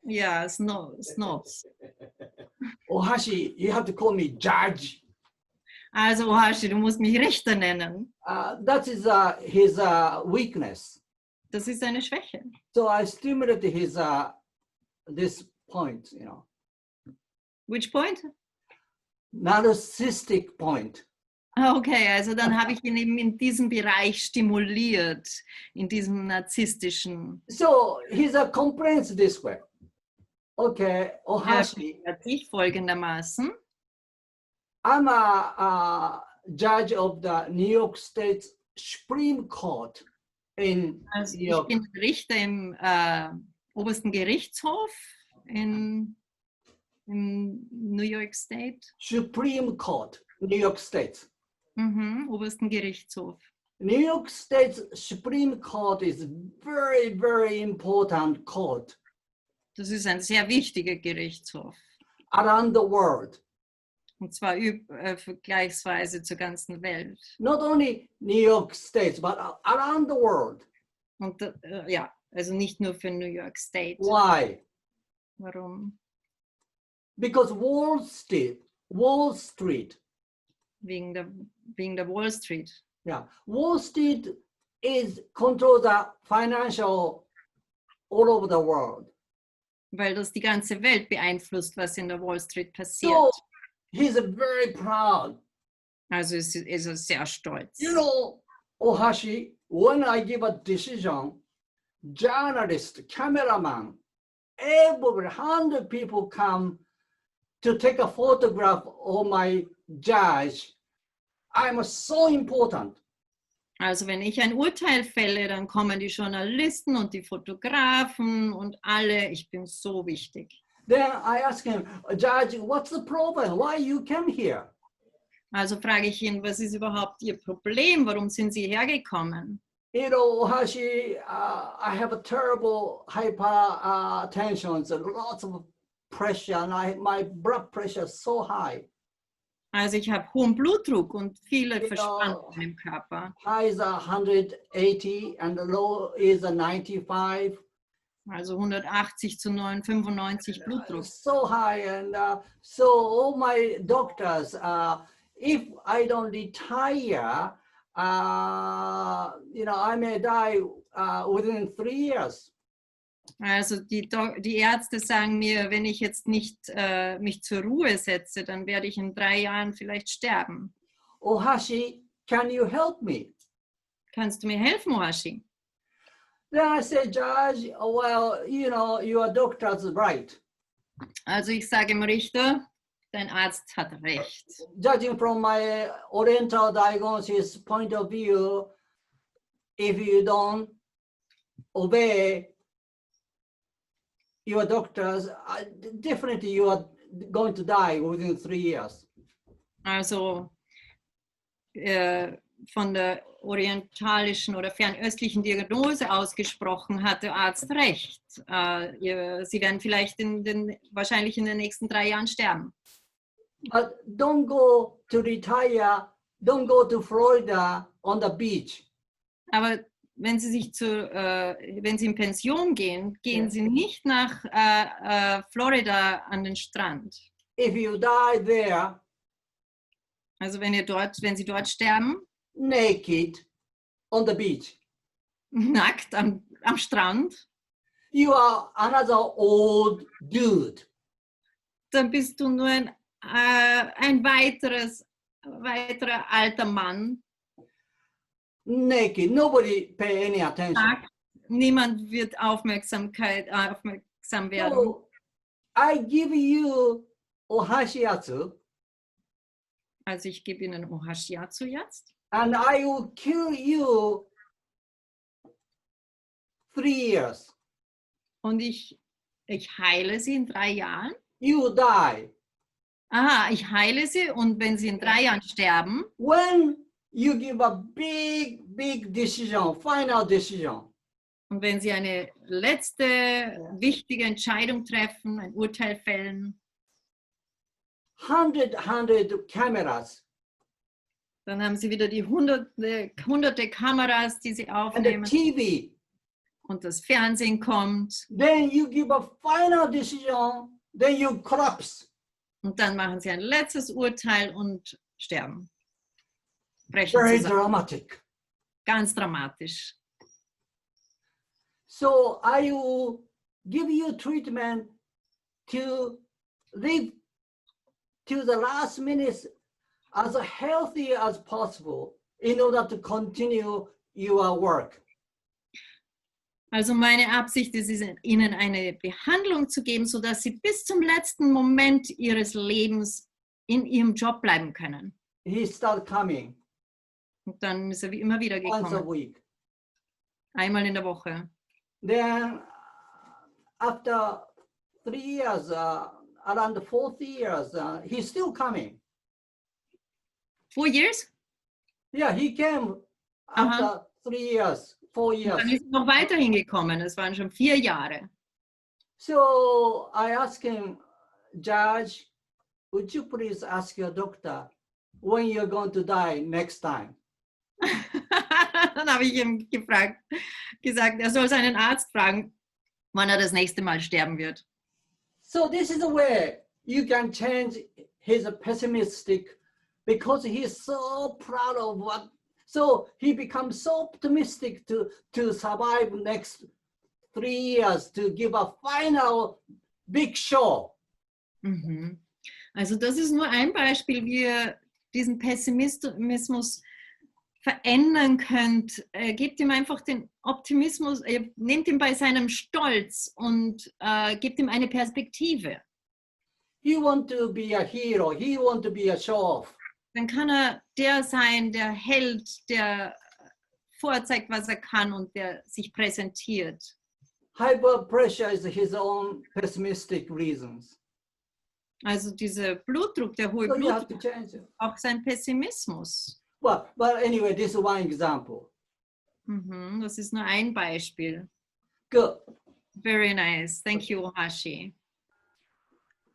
A: Ja, Snobs.
C: OHASHI, you have to call me judge.
A: Also OHASHI, du musst mich Richter nennen.
C: That is his weakness.
A: Das ist eine Schwäche.
C: So I stimulated his this point, you know,
A: Which point?
C: narcissistic point.
A: Okay, also dann habe ich ihn eben in diesem Bereich stimuliert, in diesem narzisstischen.
C: So his complaints this way. Okay, OHASHI,
A: Er sich folgendermaßen.
C: I'm a judge of the New York State Supreme Court in
A: Also
C: New
A: ich
C: York.
A: bin Richter im obersten Gerichtshof in New York State.
C: Supreme Court, New York State.
A: Obersten Gerichtshof.
C: New York State Supreme Court is very, very important court
A: Das ist ein sehr wichtiger Gerichtshof.
C: around the world.
A: Und zwar vergleichsweise zur ganzen Welt.
C: Not only New York State, but around the world.
A: Und ja, also nicht nur für New York State.
C: Why?
A: Warum?
C: Because Wall Street
A: wegen der Wall Street.
C: Yeah, Wall Street controls the financial all over the world.
A: Weil das die ganze Welt beeinflusst, was in der Wall Street passiert.
C: So he's very proud.
A: Also ist er sehr stolz.
C: You know, Ohashi, when I give a decision, journalist, cameraman, every 100 people come to take a photograph of my judge. I'm so important.
A: Also wenn ich ein Urteil fälle, dann kommen die Journalisten und die Fotografen und alle. Ich bin so wichtig.
C: Then I ask him, Judge, what's the problem? Why you came here?
A: Also frage ich ihn, was ist überhaupt Ihr Problem? Warum sind Sie hergekommen?
C: You know, Ohashi, I have a terrible hypertension, so lots of pressure, and my blood pressure is so high.
A: Also ich habe hohen Blutdruck und viele Verspannungen im Körper.
C: High is 180 and the low is 95.
A: Also 180 zu 95 Blutdruck.
C: So high, and so all my doctors, if I don't retire, you know, I may die within 3 years.
A: Also die Ärzte sagen mir, wenn ich jetzt nicht mich zur Ruhe setze, dann werde ich in 3 Jahren vielleicht sterben.
C: Ohashi, can you help me?
A: Kannst du mir helfen, Ohashi?
C: Then I say, Judge, well, you know, your doctor's right.
A: Also ich sage dem Richter, dein Arzt hat recht.
C: Judging from my oriental diagnosis point of view, if you don't obey your doctors, definitely you are going to die within 3 years.
A: Also von der orientalischen oder fernöstlichen Diagnose ausgesprochen hat der Arzt recht. Sie werden vielleicht wahrscheinlich in den nächsten 3 Jahren sterben.
C: But don't go to retire, don't go to Florida on the beach.
A: Aber wenn Sie wenn Sie in Pension gehen, gehen Sie nicht nach Florida an den Strand.
C: If you die there,
A: Also wenn Sie dort sterben,
C: naked on the beach,
A: nackt am Strand,
C: you are another old dude.
A: dann bist du nur ein weiterer alter Mann.
C: Naked, nobody pay any attention.
A: Nackt. Niemand wird aufmerksam werden.
C: So I give you Ohashiatsu,
A: Also ich gebe Ihnen OHASHI jetzt.
C: and I will kill you 3 years.
A: Und ich heile Sie in 3 Jahren.
C: You die.
A: Aha, ich heile Sie und wenn Sie in 3 Jahren sterben,
C: When you give a big decision, final decision,
A: und wenn Sie eine letzte wichtige Entscheidung treffen, ein Urteil fällen,
C: 100 cameras
A: dann haben Sie wieder die hunderte Kameras, die Sie
C: and the
A: aufnehmen
C: TV,
A: und das Fernsehen kommt
C: then you give a final decision, then you collapse.
A: und dann machen Sie ein letztes Urteil und sterben. Brechen
C: Very
A: zusammen.
C: dramatic.
A: Ganz dramatisch.
C: So I will give you treatment to live to the last minutes as healthy as possible in order to continue your work.
A: Also meine Absicht ist es, Ihnen eine Behandlung zu geben, sodass Sie bis zum letzten Moment Ihres Lebens in Ihrem Job bleiben können.
C: He started coming
A: Und dann ist er wie immer wieder
C: once a
A: gekommen.
C: week.
A: Einmal in der Woche.
C: Then after 3 years, around the 4th years, he's still coming.
A: 4 years?
C: Yeah, he came after 3 years, 4
A: Und
C: years.
A: dann ist er noch weiterhin gekommen. Es waren schon 4 Jahre.
C: So I asked him, Judge, would you please ask your doctor when you're going to die next time?
A: Dann habe ich ihm gesagt, er soll seinen Arzt fragen, wann er das nächste Mal sterben wird.
C: So this is a way you can change his pessimistic because he's so proud of what. So he becomes so optimistic to survive next 3 years to give a final big show.
A: Mhm. Also das ist nur ein Beispiel, wie ihr diesen Pessimismus verändern könnt. Gebt ihm einfach den Optimismus, nehmt ihn bei seinem Stolz und gebt ihm eine Perspektive.
C: He want to be a hero. He want to be a show-off.
A: Dann kann er der sein, der Held, der vorzeigt, was er kann und der sich präsentiert.
C: High blood pressure is his own pessimistic reasons.
A: Also dieser Blutdruck, der hohe
C: So you have to
A: Blutdruck,
C: change it.
A: auch sein Pessimismus.
C: Well, but anyway, this is one example.
A: Mhm, das ist nur ein Beispiel.
C: Good.
A: Very nice. Thank you, OHASHI.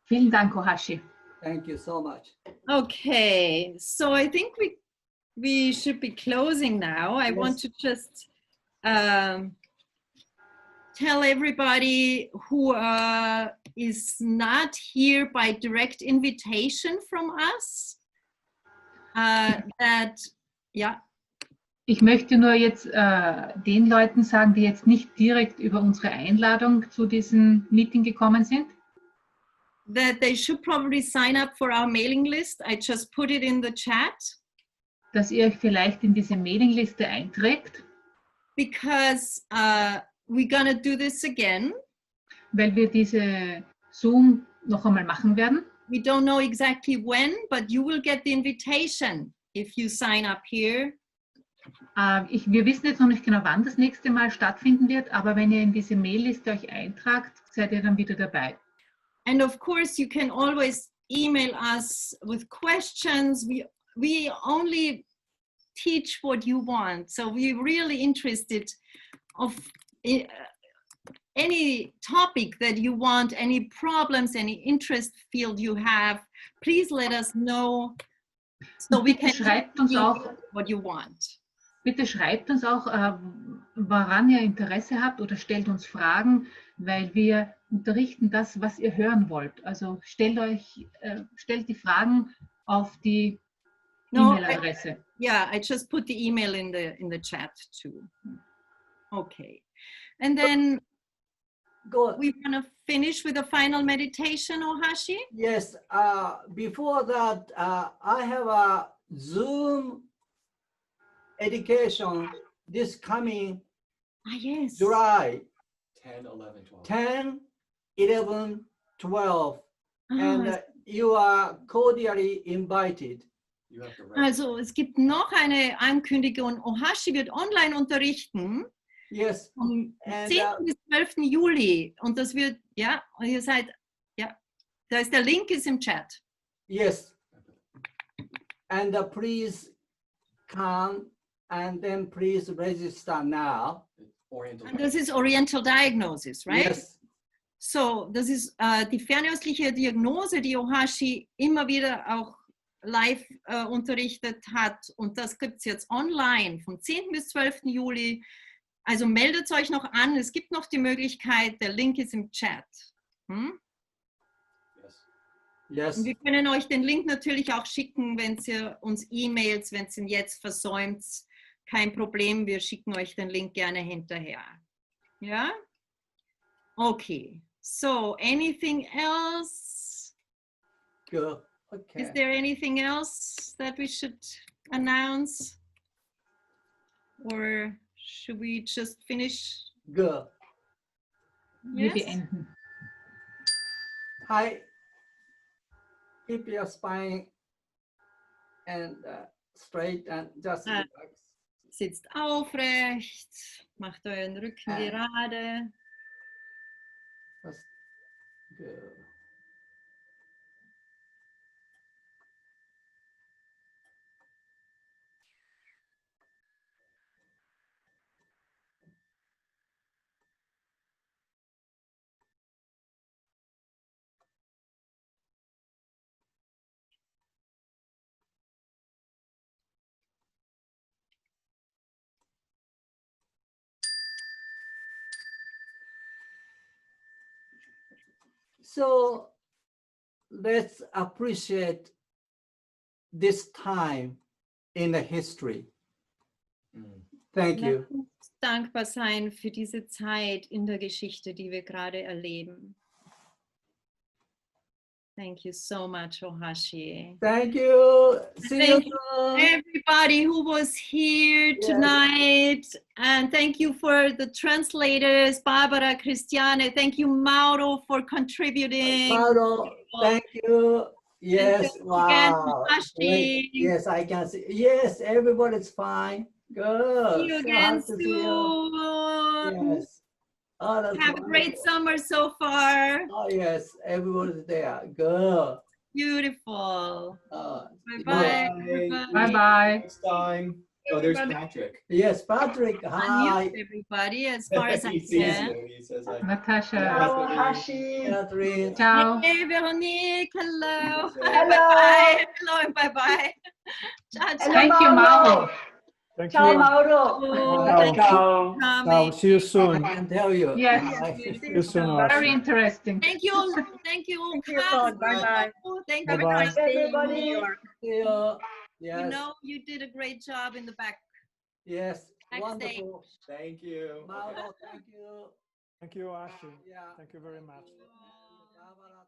B: Vielen Dank, OHASHI.
C: Thank you so much.
A: Okay, so I think we should be closing now. I want to just tell everybody who is not here by direct invitation from us that, yeah.
B: Ich möchte nur jetzt den Leuten sagen, die jetzt nicht direkt über unsere Einladung zu diesem Meeting gekommen sind,
A: That they should probably sign up for our mailing list. I just put it in the chat.
B: dass ihr euch vielleicht in diese Mailingliste einträgt,
A: Because we're gonna do this again.
B: weil wir diese Zoom noch einmal machen werden.
A: We don't know exactly when, but you will get the invitation if you sign up here.
B: Wir wissen jetzt noch nicht genau, wann das nächste Mal stattfinden wird, aber wenn ihr in diese Mailliste euch eintragt, seid ihr dann wieder dabei.
A: And of course, you can always email us with questions. We only teach what you want. So we're really interested of any topic that you want, any problems, any interest field you have. Please let us know so we can
B: Schreibt uns auch,
A: what you want.
B: bitte schreibt uns auch, woran ihr Interesse habt oder stellt uns Fragen, weil wir unterrichten das, was ihr hören wollt. Also stellt die Fragen auf die E-Mail-Adresse.
A: Yeah, I just put the email in the chat too. Okay, and then we want to finish with a final meditation, OHASHI.
C: Yes. Before that, I have a Zoom education this coming
A: Yes.
C: July
F: 10, 11, 12.
C: 10, 11, 12, and you are cordially invited.
F: You have to register.
A: Also es gibt noch eine Ankündigung. OHASHI wird online unterrichten
C: Yes.
A: vom
C: And,
A: 10. bis 12. Juli. Und das wird, ja, und ihr seid, ja, da ist der Link ist im Chat.
C: Yes. And please come and then please register now.
F: Oriental.
A: Und das ist Oriental Diagnosis, right?
C: Yes.
A: So, das ist die fernöstliche Diagnose, die OHASHI immer wieder auch live unterrichtet hat. Und das gibt es jetzt online vom 10. bis 12. Juli. Also meldet euch noch an. Es gibt noch die Möglichkeit, der Link ist im Chat. Hm?
F: Yes.
C: Yes.
A: Und wir können euch den Link natürlich auch schicken, wenn ihr uns E-Mails, wenn ihr ihn jetzt versäumt. Kein Problem, wir schicken euch den Link gerne hinterher. Ja? Okay. So, anything else?
C: Good. Okay.
A: Is there anything else that we should announce? Or should we just finish?
C: Good.
B: Wir
A: Yes?
B: beenden.
C: Hi. Keep your spine and straight and just relax.
A: Sitzt aufrecht, macht euren Rücken gerade.
C: Just good. So let's appreciate this time in the history.
F: Mm.
C: Thank
A: Lass
C: you.
A: uns dankbar sein für diese Zeit in der Geschichte, die wir gerade erleben. Thank you so much, Ohashi.
C: Thank you. See you
A: Thank
C: soon.
A: Everybody who was here
C: Yes.
A: tonight, and thank you for the translators, Barbara, Christiane. Thank you, Mauro, for contributing.
C: Mauro, thank you. Yes,
A: thank you again,
C: wow.
A: Hashi.
C: Great. Yes, I can see. Yes, everybody's fine. Good.
A: See you
C: So
A: again
C: happy to see you.
A: soon.
C: Yes. Oh, that's
A: Have a great
C: wonderful.
A: summer so far.
C: Oh, yes, everybody's there. Good.
A: Beautiful.
C: Good.
A: Bye-bye.
B: Bye-bye.
F: Next time. Oh, there's
A: Everybody.
F: Patrick.
C: Yes, Patrick. Hi.
A: Unmute everybody as far as I
F: He sees
A: can.
F: you. He says, like,
B: Natasha.
F: Hello,
G: Hashi.
C: Catherine.
B: Ciao.
A: Hey, Veronique. Hello.
C: Hello.
A: Bye-bye. Hello and bye-bye. Ciao, ciao.
B: Thank you, Mauro.
D: Thank
G: Ciao
D: you.
G: Mauro.
A: Thank you
D: Ciao.
A: for
D: Ciao.
A: coming.
D: See you
C: I
D: soon.
C: can tell you.
B: Yes.
D: See you soon, Ohashi.
B: Very interesting.
A: Thank you. Thank you.
G: Thank you, Claude. Bye-bye.
A: Thank
D: Bye
A: you,
D: bye.
A: Christy.
G: Everybody.
A: New York.
C: See you.
A: You
C: Yes.
A: know, you did a great job in the back.
C: Yes.
A: Backstage.
C: Wonderful.
F: thank you. Okay.
C: Mauro, thank you.
D: Thank you, Ohashi.
C: Yeah.
D: Thank you very much.
C: Barbara.